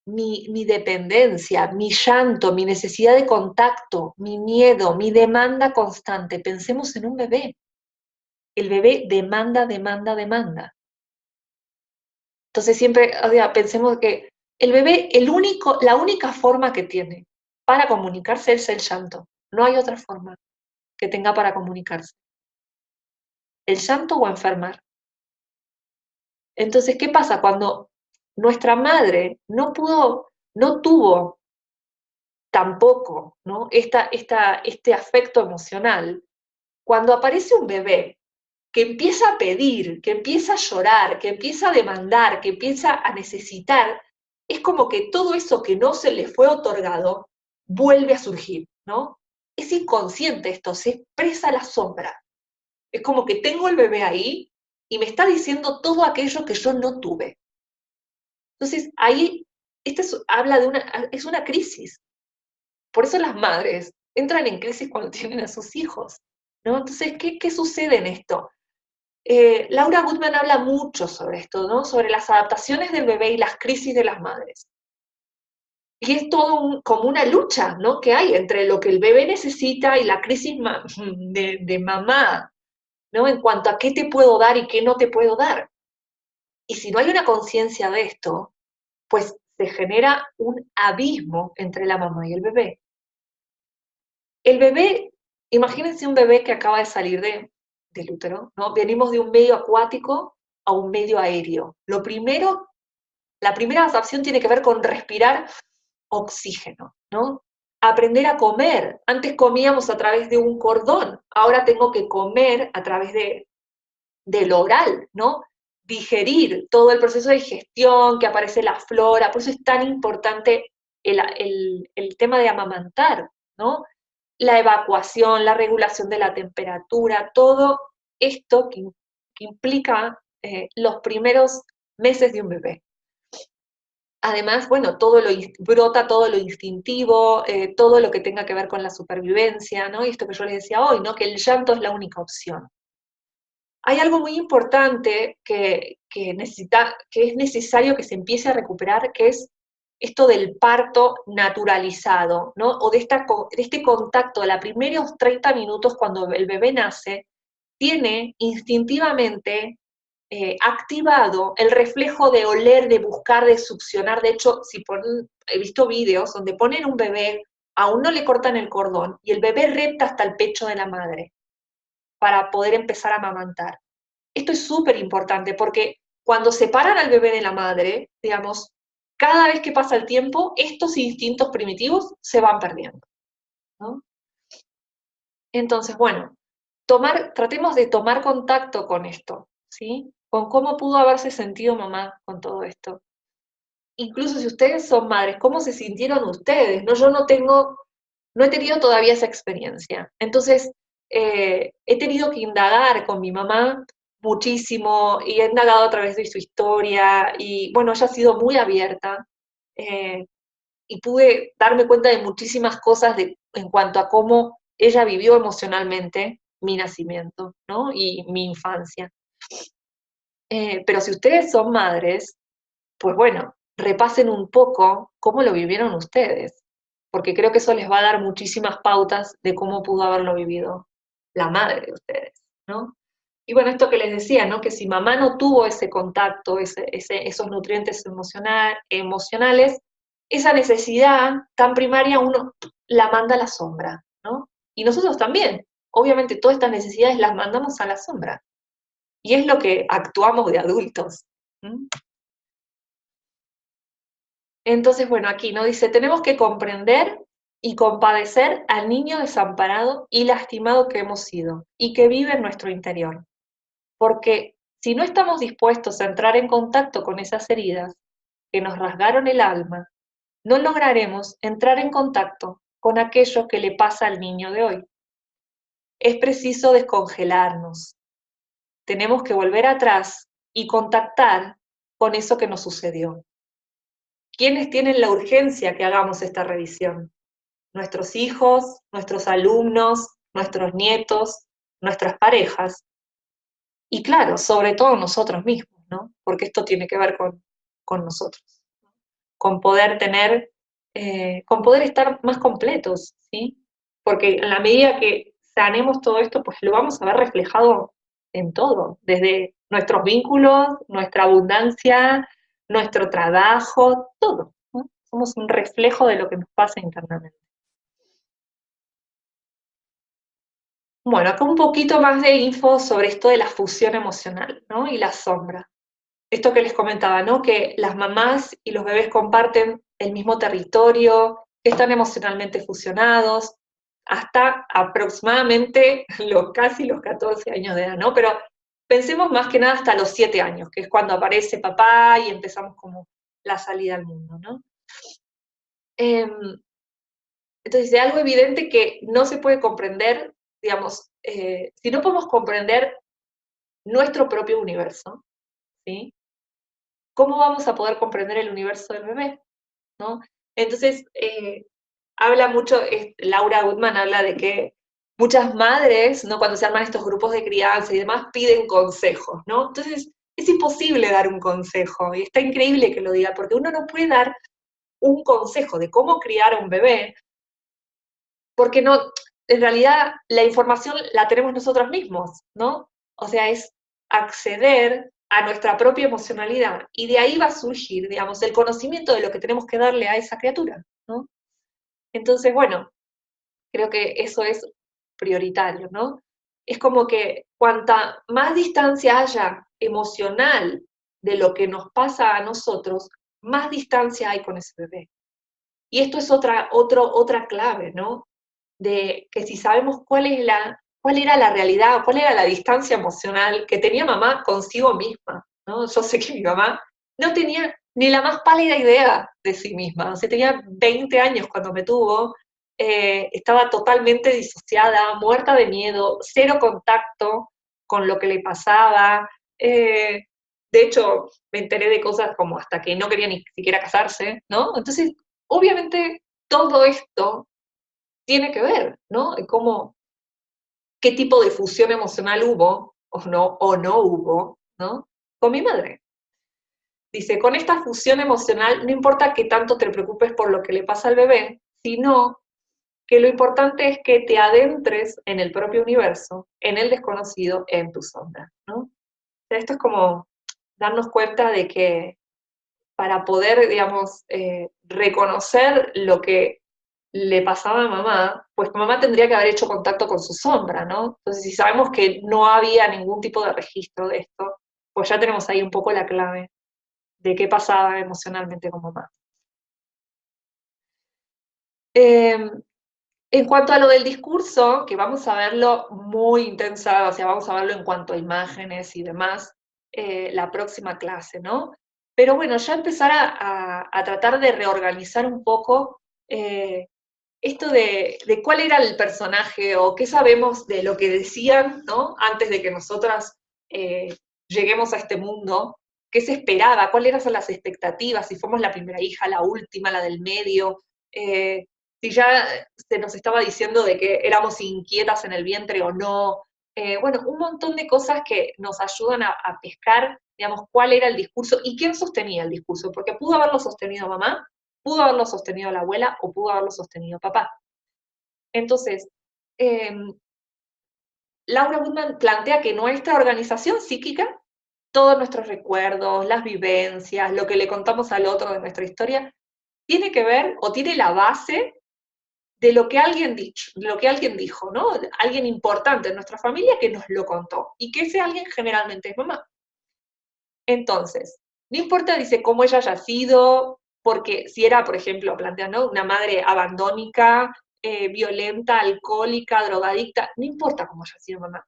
mi dependencia, mi llanto, mi necesidad de contacto, mi miedo, mi demanda constante. Pensemos en un bebé. El bebé demanda, demanda, demanda. Entonces siempre, o sea, pensemos que el bebé, la única forma que tiene para comunicarse es el llanto. No hay otra forma que tenga para comunicarse. El llanto o enfermar. Entonces, ¿qué pasa cuando nuestra madre no tuvo tampoco, ¿no? Este afecto emocional? Cuando aparece un bebé que empieza a pedir, que empieza a llorar, que empieza a demandar, que empieza a necesitar, es como que todo eso que no se le fue otorgado vuelve a surgir, ¿no? Es inconsciente esto, se expresa la sombra. Es como que tengo el bebé ahí y me está diciendo todo aquello que yo no tuve. Entonces, ahí, habla es una crisis. Por eso las madres entran en crisis cuando tienen a sus hijos, ¿no? Entonces, ¿qué sucede en esto? Laura Goodman habla mucho sobre esto, ¿no? Sobre las adaptaciones del bebé y las crisis de las madres. Y es todo como una lucha, ¿no? Que hay entre lo que el bebé necesita y la crisis de mamá, ¿no? En cuanto a qué te puedo dar y qué no te puedo dar. Y si no hay una conciencia de esto, pues se genera un abismo entre la mamá y el bebé. El bebé, imagínense un bebé que acaba de salir del útero, ¿no? Venimos de un medio acuático a un medio aéreo. La primera adaptación tiene que ver con respirar oxígeno, ¿no? Aprender a comer. Antes comíamos a través de un cordón, ahora tengo que comer a través del oral, ¿no? Digerir, todo el proceso de digestión, que aparece la flora, por eso es tan importante el tema de amamantar, ¿no? La evacuación, la regulación de la temperatura, todo esto que implica los primeros meses de un bebé. Además, bueno, brota todo lo instintivo, todo lo que tenga que ver con la supervivencia, ¿no? Y esto que yo les decía hoy, ¿no? Que el llanto es la única opción. Hay algo muy importante que es necesario que se empiece a recuperar, que es esto del parto naturalizado, ¿no? O de este contacto, los primeros 30 minutos cuando el bebé nace, tiene instintivamente activado el reflejo de oler, de buscar, de succionar. De hecho, he visto videos donde ponen un bebé, aún no le cortan el cordón, y el bebé repta hasta el pecho de la madre para poder empezar a amamantar. Esto es súper importante porque cuando separan al bebé de la madre, digamos, cada vez que pasa el tiempo, estos instintos primitivos se van perdiendo, ¿no? Entonces, bueno, tratemos de tomar contacto con esto, ¿sí? Con cómo pudo haberse sentido mamá con todo esto. Incluso si ustedes son madres, ¿cómo se sintieron ustedes? No, no he tenido todavía esa experiencia. Entonces, he tenido que indagar con mi mamá muchísimo y he indagado a través de su historia y bueno, ella ha sido muy abierta eh, y pude darme cuenta de muchísimas cosas en cuanto a cómo ella vivió emocionalmente mi nacimiento, ¿no? Y mi infancia. Pero si ustedes son madres, pues bueno, repasen un poco cómo lo vivieron ustedes, porque creo que eso les va a dar muchísimas pautas de cómo pudo haberlo vivido la madre de ustedes, ¿no? Y bueno, esto que les decía, ¿no? Que si mamá no tuvo ese contacto, esos nutrientes emocionales, esa necesidad tan primaria uno la manda a la sombra, ¿no? Y nosotros también, obviamente todas estas necesidades las mandamos a la sombra. Y es lo que actuamos de adultos. ¿Mm? Entonces, bueno, aquí nos dice, tenemos que comprender y compadecer al niño desamparado y lastimado que hemos sido y que vive en nuestro interior. Porque si no estamos dispuestos a entrar en contacto con esas heridas que nos rasgaron el alma, no lograremos entrar en contacto con aquello que le pasa al niño de hoy. Es preciso descongelarnos. Tenemos que volver atrás y contactar con eso que nos sucedió. ¿Quiénes tienen la urgencia que hagamos esta revisión? Nuestros hijos, nuestros alumnos, nuestros nietos, nuestras parejas. Y claro, sobre todo nosotros mismos, ¿no? Porque esto tiene que ver con nosotros, con poder tener, con poder estar más completos, ¿sí? Porque en la medida que sanemos todo esto, pues lo vamos a ver reflejado en todo, desde nuestros vínculos, nuestra abundancia, nuestro trabajo, todo, ¿no? Somos un reflejo de lo que nos pasa internamente. Bueno, acá un poquito más de info sobre esto de la fusión emocional, ¿no? Y la sombra. Esto que les comentaba, ¿no? Que las mamás y los bebés comparten el mismo territorio, que están emocionalmente fusionados, hasta aproximadamente casi los 14 años de edad, ¿no? Pero pensemos más que nada hasta los 7 años, que es cuando aparece papá y empezamos como la salida al mundo, ¿no? Entonces, de algo evidente que no se puede comprender, digamos, si no podemos comprender nuestro propio universo, ¿sí? ¿Cómo vamos a poder comprender el universo del bebé? ¿No? Entonces, habla mucho, Laura Goodman habla de que muchas madres, ¿no? Cuando se arman estos grupos de crianza y demás, piden consejos, ¿no? Entonces, es imposible dar un consejo, y está increíble que lo diga, porque uno no puede dar un consejo de cómo criar a un bebé, porque no, en realidad la información la tenemos nosotros mismos, ¿no? O sea, es acceder a nuestra propia emocionalidad y de ahí va a surgir, digamos, el conocimiento de lo que tenemos que darle a esa criatura, ¿no? Entonces, bueno, creo que eso es prioritario, ¿no? Es como que cuanta más distancia haya emocional de lo que nos pasa a nosotros, más distancia hay con ese bebé. Y esto es otra clave, ¿no? De que si sabemos cuál era la realidad, cuál era la distancia emocional que tenía mamá consigo misma, ¿no? Yo sé que mi mamá no tenía ni la más pálida idea de sí misma, o sea, tenía 20 años cuando me tuvo, estaba totalmente disociada, muerta de miedo, cero contacto con lo que le pasaba, de hecho, me enteré de cosas como hasta que no quería ni siquiera casarse, ¿no? Entonces, obviamente, todo esto tiene que ver, ¿no? Cómo, qué tipo de fusión emocional hubo o no hubo, ¿no? Con mi madre. Dice, con esta fusión emocional no importa que tanto te preocupes por lo que le pasa al bebé, sino que lo importante es que te adentres en el propio universo, en el desconocido, en tu sombra, ¿no? O sea, esto es como darnos cuenta de que para poder, digamos, reconocer lo que le pasaba a mamá, pues mamá tendría que haber hecho contacto con su sombra, ¿no? Entonces, si sabemos que no había ningún tipo de registro de esto, pues ya tenemos ahí un poco la clave de qué pasaba emocionalmente con mamá. Eh, en cuanto a lo del discurso, que vamos a verlo muy intensa, o sea, vamos a verlo en cuanto a imágenes y demás, la próxima clase, ¿no? Pero bueno, ya empezar a tratar de reorganizar un poco esto de cuál era el personaje o qué sabemos de lo que decían, ¿no? Antes de que nosotras eh, lleguemos a este mundo, qué se esperaba, cuáles eran las expectativas, si fuimos la primera hija, la última, la del medio, si ya se nos estaba diciendo de que éramos inquietas en el vientre o no. Bueno, un montón de cosas que nos ayudan a pescar, digamos, cuál era el discurso y quién sostenía el discurso, porque pudo haberlo sostenido mamá, pudo haberlo sostenido la abuela o pudo haberlo sostenido papá. Entonces, eh, Laura Goodman plantea que nuestra organización psíquica, todos nuestros recuerdos, las vivencias, lo que le contamos al otro de nuestra historia, tiene que ver o tiene la base de lo que alguien dijo, ¿no? Alguien importante en nuestra familia que nos lo contó. Y que ese alguien generalmente es mamá. Entonces, no importa, dice, cómo ella haya sido, porque si era, por ejemplo, plantea, ¿no? Una madre abandónica, violenta, alcohólica, drogadicta, no importa cómo haya sido mamá,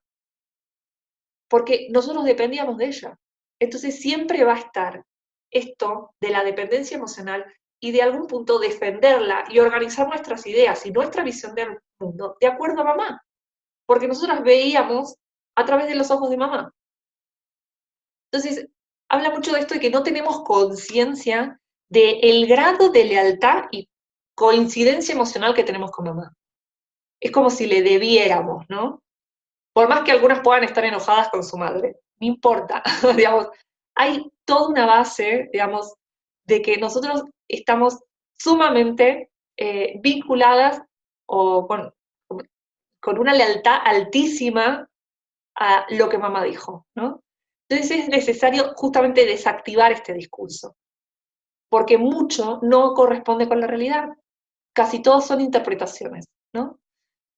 porque nosotros dependíamos de ella. Entonces siempre va a estar esto de la dependencia emocional y de algún punto defenderla y organizar nuestras ideas y nuestra visión del mundo de acuerdo a mamá, porque nosotras veíamos a través de los ojos de mamá. Entonces, habla mucho de esto de que no tenemos conciencia del grado de lealtad y coincidencia emocional que tenemos con mamá. Es como si le debiéramos, ¿no? Por más que algunas puedan estar enojadas con su madre, no importa, digamos, hay toda una base, digamos, de que nosotros estamos sumamente vinculadas o con una lealtad altísima a lo que mamá dijo, ¿no? Entonces es necesario justamente desactivar este discurso, porque mucho no corresponde con la realidad, casi todos son interpretaciones, ¿no?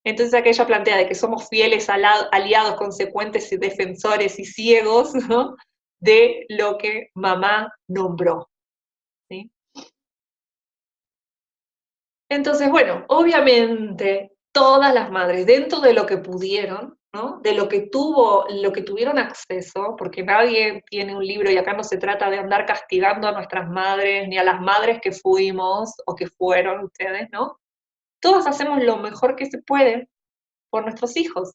Entonces aquella plantea de que somos fieles aliados, consecuentes y defensores y ciegos, ¿no? De lo que mamá nombró, ¿sí? Entonces, bueno, obviamente todas las madres, dentro de lo que pudieron, ¿no? De lo que tuvieron acceso, porque nadie tiene un libro y acá no se trata de andar castigando a nuestras madres, ni a las madres que fuimos o que fueron ustedes, ¿no? Todas hacemos lo mejor que se puede por nuestros hijos.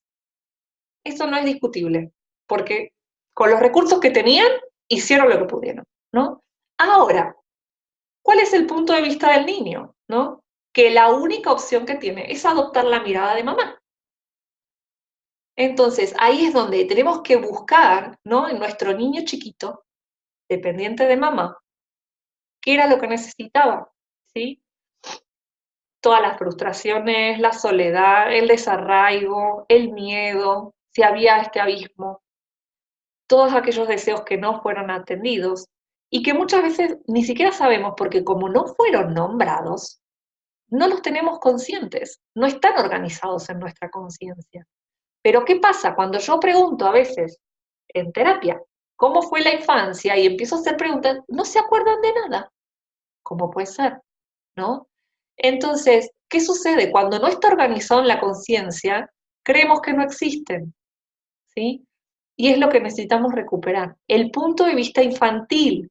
Eso no es discutible, porque con los recursos que tenían, hicieron lo que pudieron, ¿no? Ahora, ¿cuál es el punto de vista del niño, ¿no? Que la única opción que tiene es adoptar la mirada de mamá. Entonces, ahí es donde tenemos que buscar, ¿no? En nuestro niño chiquito, dependiente de mamá, qué era lo que necesitaba, ¿sí? Todas las frustraciones, la soledad, el desarraigo, el miedo, si había este abismo, todos aquellos deseos que no fueron atendidos y que muchas veces ni siquiera sabemos porque como no fueron nombrados, no los tenemos conscientes, no están organizados en nuestra conciencia. Pero ¿qué pasa? Cuando yo pregunto a veces en terapia, ¿cómo fue la infancia? Y empiezo a hacer preguntas, no se acuerdan de nada. ¿Cómo puede ser? ¿No? Entonces, ¿qué sucede? Cuando no está organizado en la conciencia, creemos que no existen, ¿sí? Y es lo que necesitamos recuperar, el punto de vista infantil.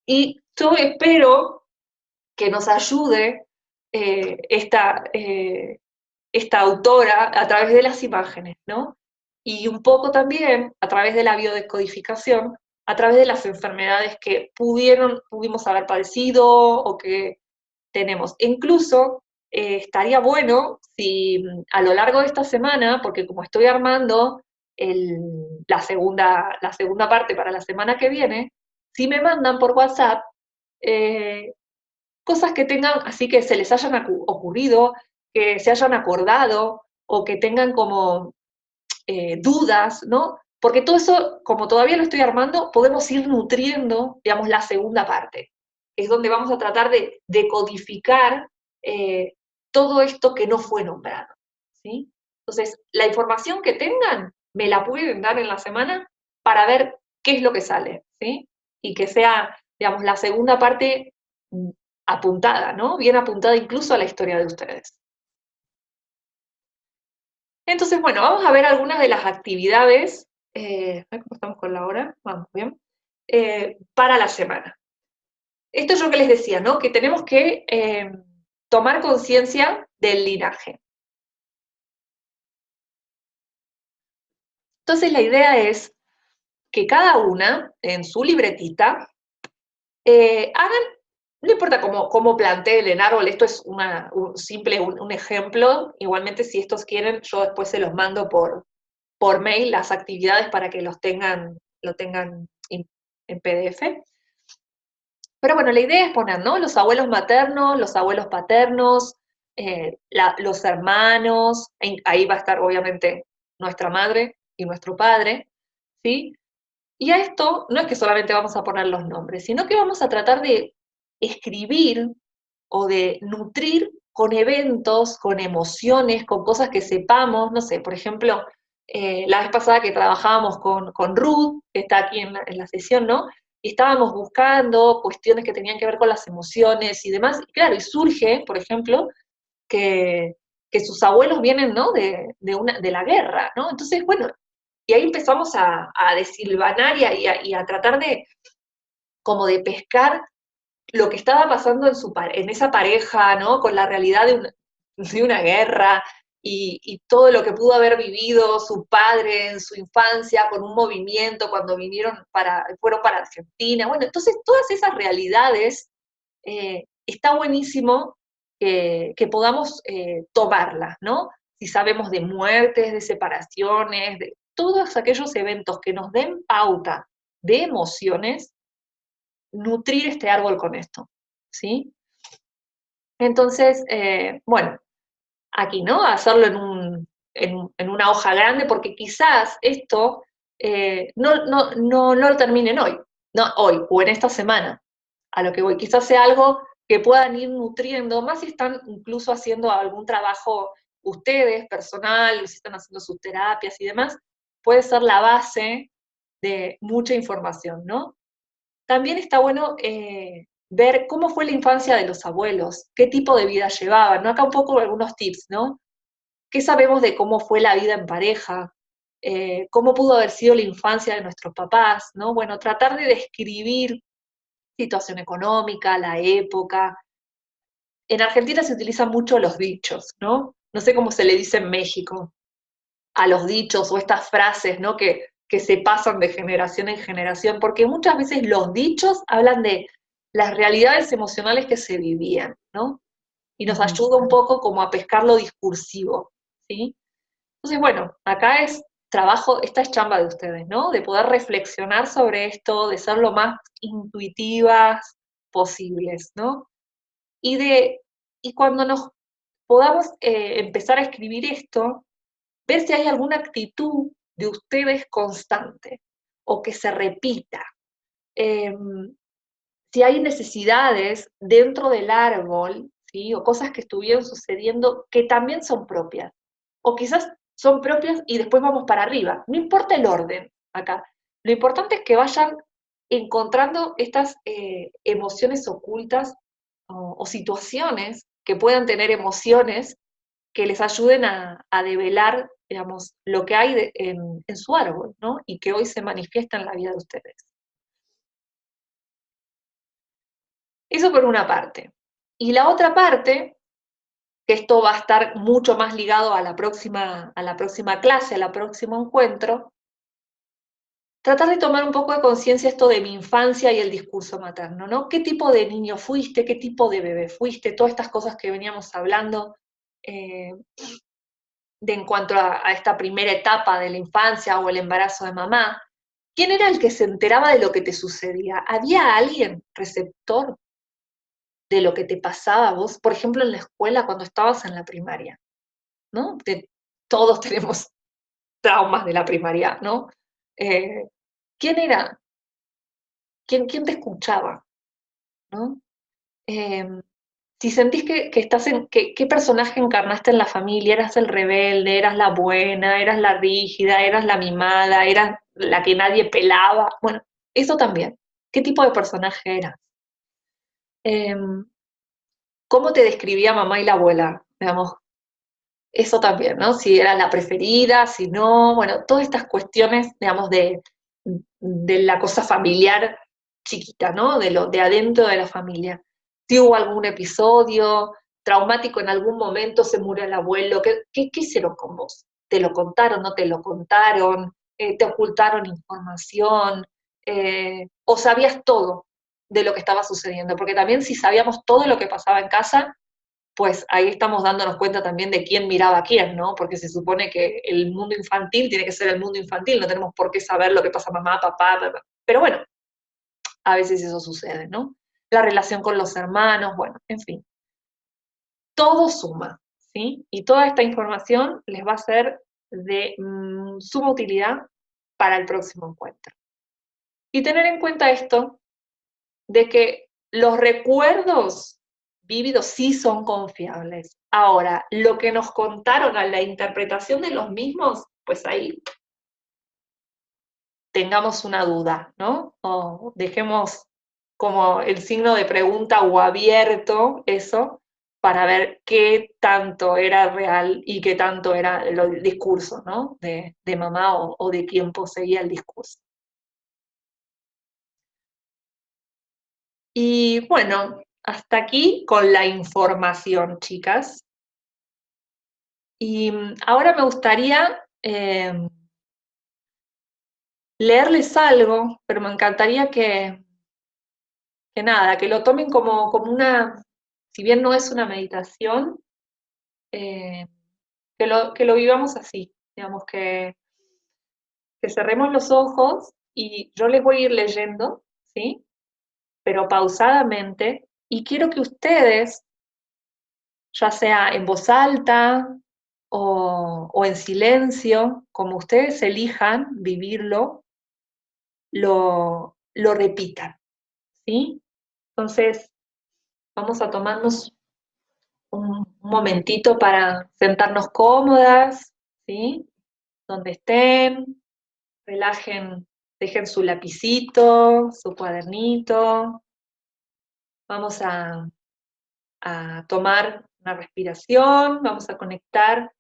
Y yo espero que nos ayude esta autora a través de las imágenes, ¿no? Y un poco también a través de la biodescodificación, a través de las enfermedades que pudimos haber padecido o que tenemos. E incluso estaría bueno si a lo largo de esta semana, porque como estoy armando la segunda parte para la semana que viene, si me mandan por WhatsApp eh, cosas que tengan, así que se les hayan ocurrido, que se hayan acordado o que tengan como dudas, ¿no? Porque todo eso, como todavía lo estoy armando, podemos ir nutriendo, digamos, la segunda parte. Es donde vamos a tratar de decodificar eh, todo esto que no fue nombrado, ¿sí? Entonces, la información que tengan, me la pueden dar en la semana para ver qué es lo que sale, ¿sí? Y que sea, digamos, la segunda parte apuntada, ¿no? Bien apuntada incluso a la historia de ustedes. Entonces, bueno, vamos a ver algunas de las actividades, ¿cómo estamos con la hora? Vamos bien, para la semana. Esto es lo que les decía, ¿no? Que tenemos que tomar conciencia del linaje. Entonces, la idea es que cada una, en su libretita, hagan, no importa cómo planteen el árbol, esto es un ejemplo, igualmente si estos quieren, yo después se los mando por mail las actividades para que lo tengan en PDF. Pero bueno, la idea es poner, ¿no? Los abuelos maternos, los abuelos paternos, los hermanos, ahí va a estar obviamente nuestra madre y nuestro padre, ¿sí? Y a esto no es que solamente vamos a poner los nombres, sino que vamos a tratar de escribir o de nutrir con eventos, con emociones, con cosas que sepamos, no sé, por ejemplo, la vez pasada que trabajábamos con Ruth, que está aquí en la sesión, ¿no? Y estábamos buscando cuestiones que tenían que ver con las emociones y demás, y claro, y surge, por ejemplo, que, que sus abuelos vienen, ¿no? De la guerra, ¿no? Entonces, bueno, y ahí empezamos a desilvanar y a tratar de, como de pescar lo que estaba pasando en esa pareja, ¿no? Con la realidad de una guerra y todo lo que pudo haber vivido su padre en su infancia con un movimiento cuando fueron para Argentina. Bueno, entonces todas esas realidades, está buenísimo que podamos tomarlas, ¿no? Si sabemos de muertes, de separaciones, de todos aquellos eventos que nos den pauta de emociones, nutrir este árbol con esto, ¿sí? Entonces, bueno, aquí, ¿no? Hacerlo en una hoja grande, porque quizás esto no lo terminen hoy, no hoy o en esta semana, a lo que voy. Quizás sea algo que puedan ir nutriendo, más si están incluso haciendo algún trabajo ustedes, personal, si están haciendo sus terapias y demás, puede ser la base de mucha información, ¿no? También está bueno ver cómo fue la infancia de los abuelos, qué tipo de vida llevaban, ¿no? Acá un poco algunos tips, ¿no? ¿Qué sabemos de cómo fue la vida en pareja? ¿Cómo pudo haber sido la infancia de nuestros papás? ¿No? Bueno, tratar de describir situación económica, la época. En Argentina se utilizan mucho los dichos, ¿no? No sé cómo se le dice en México a los dichos o estas frases, ¿no? Que se pasan de generación en generación, porque muchas veces los dichos hablan de las realidades emocionales que se vivían, ¿no? Y nos ayuda un poco como a pescar lo discursivo, ¿sí? Entonces, bueno, acá esta es chamba de ustedes, ¿no? De poder reflexionar sobre esto, de ser lo más intuitivas posibles, ¿no? Y, y cuando nos podamos empezar a escribir esto, ver si hay alguna actitud de ustedes constante o que se repita. Eh, si hay necesidades dentro del árbol, ¿sí? O cosas que estuvieron sucediendo que también son propias. O quizás son propias y después vamos para arriba. No importa el orden acá. Lo importante es que vayan encontrando estas emociones ocultas o situaciones que puedan tener emociones que les ayuden a develar, digamos, lo que hay en su árbol, ¿no? Y que hoy se manifiesta en la vida de ustedes. Eso por una parte. Y la otra parte, que esto va a estar mucho más ligado a la próxima clase, al próximo encuentro, tratar de tomar un poco de conciencia esto de mi infancia y el discurso materno, ¿no? ¿Qué tipo de niño fuiste? ¿Qué tipo de bebé fuiste? Todas estas cosas que veníamos hablando eh, de en cuanto a esta primera etapa de la infancia o el embarazo de mamá. ¿Quién era el que se enteraba de lo que te sucedía? ¿Había alguien receptor de lo que te pasaba a vos? Por ejemplo, en la escuela, cuando estabas en la primaria, ¿no? Todos tenemos traumas de la primaria, ¿no? Eh, ¿Quién era? ¿Quién te escuchaba? ¿No? Eh, si sentís que estás ¿qué personaje encarnaste en la familia? ¿Eras el rebelde? ¿Eras la buena? ¿Eras la rígida? ¿Eras la mimada? ¿Eras la que nadie pelaba? Bueno, eso también. ¿Qué tipo de personaje eras? Eh, ¿Cómo te describía mamá y la abuela? Digamos, eso también, ¿no? Si era la preferida, si no, bueno, todas estas cuestiones, digamos, de la cosa familiar chiquita, ¿no? De adentro de la familia. Si hubo algún episodio traumático en algún momento, se murió el abuelo, ¿qué hicieron con vos? ¿Te lo contaron, no te lo contaron? ¿Te ocultaron información? ¿O sabías todo de lo que estaba sucediendo? Porque también si sabíamos todo lo que pasaba en casa, pues ahí estamos dándonos cuenta también de quién miraba a quién, ¿no? Porque se supone que el mundo infantil tiene que ser el mundo infantil, no tenemos por qué saber lo que pasa mamá, papá, papá. Pero bueno, a veces eso sucede, ¿no? La relación con los hermanos, bueno, en fin. Todo suma, ¿sí? Y toda esta información les va a ser de suma utilidad para el próximo encuentro. Y tener en cuenta esto, de que los recuerdos vívidos sí son confiables. Ahora, lo que nos contaron a la interpretación de los mismos, pues ahí tengamos una duda, ¿no? O dejemos como el signo de pregunta o abierto eso para ver qué tanto era real y qué tanto era el discurso, ¿no? De mamá o de quien poseía el discurso. Y bueno, hasta aquí con la información, chicas. Y ahora me gustaría leerles algo, pero me encantaría que nada, que lo tomen como una, si bien no es una meditación, eh, que lo vivamos así, digamos, que cerremos los ojos y yo les voy a ir leyendo, ¿sí? Pero pausadamente, y quiero que ustedes, ya sea en voz alta o en silencio, como ustedes elijan vivirlo, lo repitan, ¿sí? Entonces, vamos a tomarnos un momentito para sentarnos cómodas, ¿sí? Donde estén, relajen, dejen su lapicito, su cuadernito. Vamos a tomar una respiración, vamos a conectar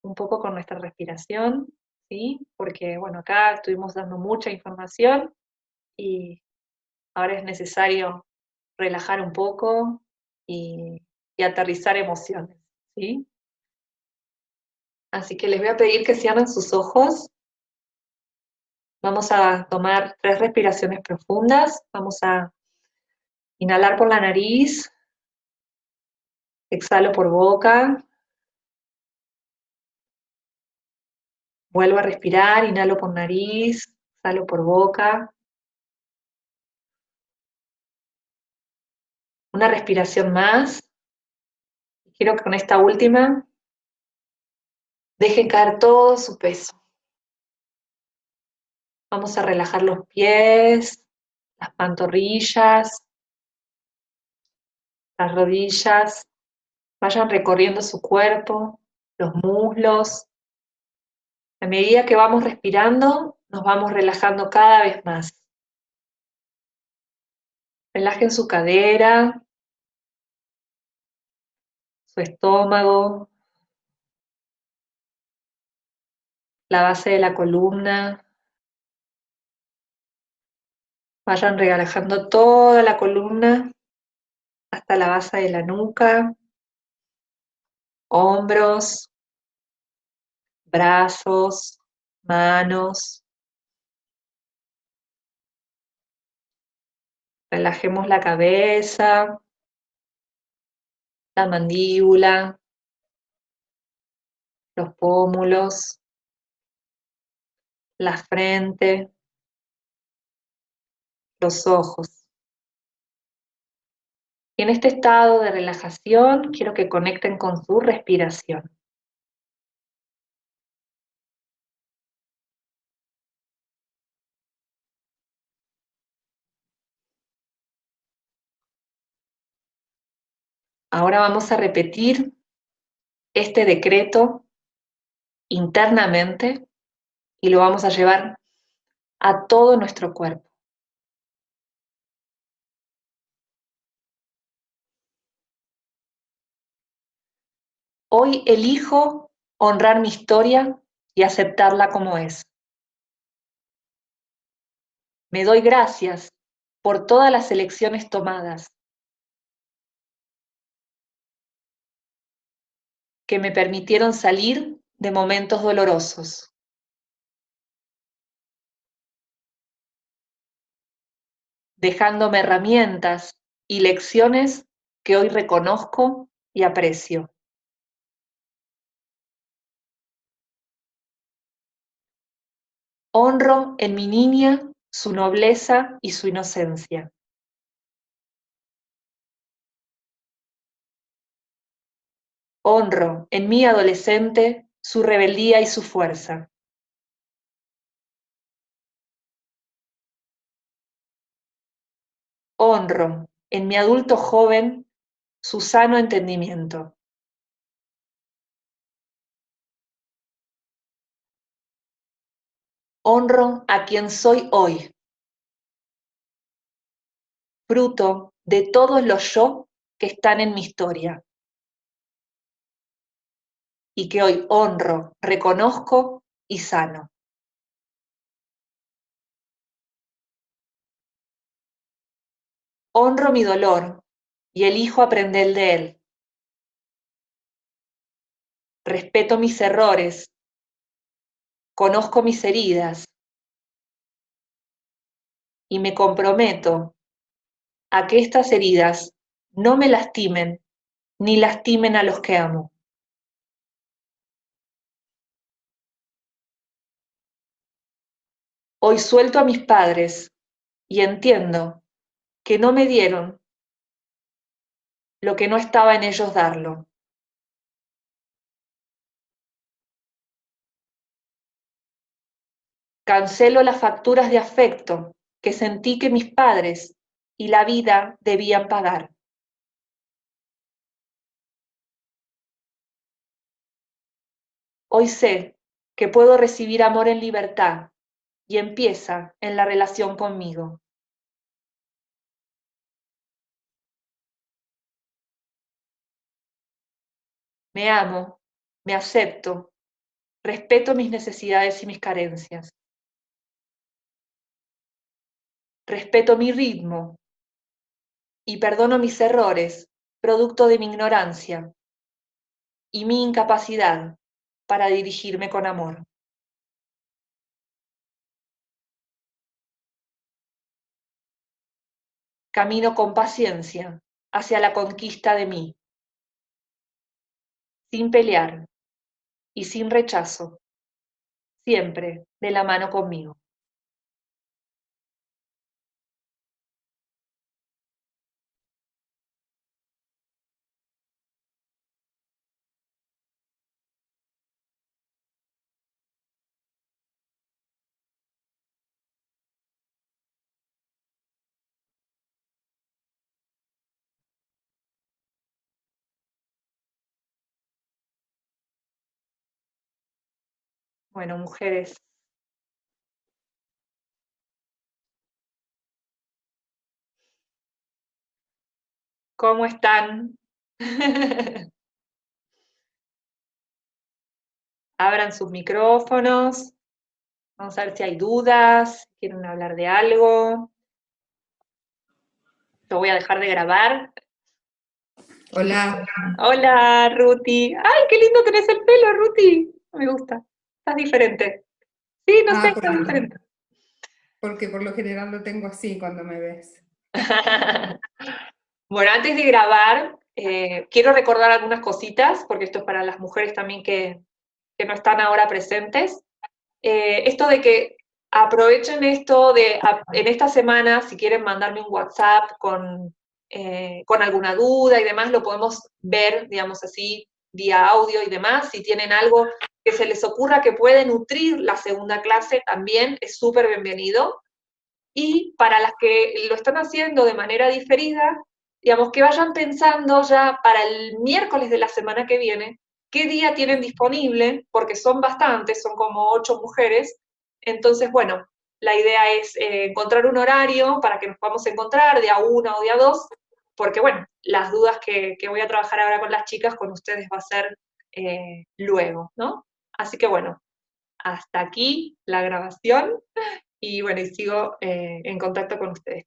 un poco con nuestra respiración, ¿sí? Porque, bueno, acá estuvimos dando mucha información y ahora es necesario relajar un poco y aterrizar emociones, ¿sí? Así que les voy a pedir que cierren sus ojos. Vamos a tomar 3 respiraciones profundas. Vamos a inhalar por la nariz, exhalo por boca, vuelvo a respirar, inhalo por nariz, exhalo por boca. Una respiración más. Quiero que con esta última dejen caer todo su peso. Vamos a relajar los pies, las pantorrillas, las rodillas. Vayan recorriendo su cuerpo, los muslos. A medida que vamos respirando, nos vamos relajando cada vez más. Relajen su cadera, su estómago, la base de la columna. Vayan relajando toda la columna hasta la base de la nuca, hombros, brazos, manos. Relajemos la cabeza, la mandíbula, los pómulos, la frente, los ojos. Y en este estado de relajación quiero que conecten con su respiración. Ahora vamos a repetir este decreto internamente y lo vamos a llevar a todo nuestro cuerpo. Hoy elijo honrar mi historia y aceptarla como es. Me doy gracias por todas las elecciones tomadas que me permitieron salir de momentos dolorosos. Dejándome herramientas y lecciones que hoy reconozco y aprecio. Honro en mi niña su nobleza y su inocencia. Honro en mi adolescente su rebeldía y su fuerza. Honro en mi adulto joven su sano entendimiento. Honro a quien soy hoy, fruto de todos los yo que están en mi historia y que hoy honro, reconozco y sano. Honro mi dolor y elijo aprender de él. Respeto mis errores, conozco mis heridas y me comprometo a que estas heridas no me lastimen ni lastimen a los que amo. Hoy suelto a mis padres y entiendo que no me dieron lo que no estaba en ellos darlo. Cancelo las facturas de afecto que sentí que mis padres y la vida debían pagar. Hoy sé que puedo recibir amor en libertad y empieza en la relación conmigo. Me amo, me acepto, respeto mis necesidades y mis carencias. Respeto mi ritmo y perdono mis errores, producto de mi ignorancia y mi incapacidad para dirigirme con amor. Camino con paciencia hacia la conquista de mí, sin pelear y sin rechazo, siempre de la mano conmigo. Bueno, mujeres, ¿cómo están? Abran sus micrófonos, vamos a ver si hay dudas, quieren hablar de algo. Yo voy a dejar de grabar. Hola. Hola, Ruti. ¡Ay, qué lindo tenés el pelo, Ruti! Me gusta. Estás diferente. Sí, no sé, Ah, estás diferente. porque por lo general lo tengo así cuando me ves. Bueno, antes de grabar, quiero recordar algunas cositas, porque esto es para las mujeres también que no están ahora presentes. Esto de que aprovechen esto en esta semana, si quieren mandarme un WhatsApp con alguna duda y demás, lo podemos ver, digamos así, vía audio y demás. Si tienen algo que se les ocurra que puede nutrir la segunda clase, también es súper bienvenido. Y para las que lo están haciendo de manera diferida, digamos, que vayan pensando ya para el miércoles de la semana que viene, qué día tienen disponible, porque son bastantes, son como 8 mujeres. Entonces, bueno, la idea es encontrar un horario para que nos podamos encontrar de a una o de a dos, porque bueno, las dudas que voy a trabajar ahora con las chicas, con ustedes va a ser luego, ¿no? Así que bueno, hasta aquí la grabación y bueno, y sigo en contacto con ustedes.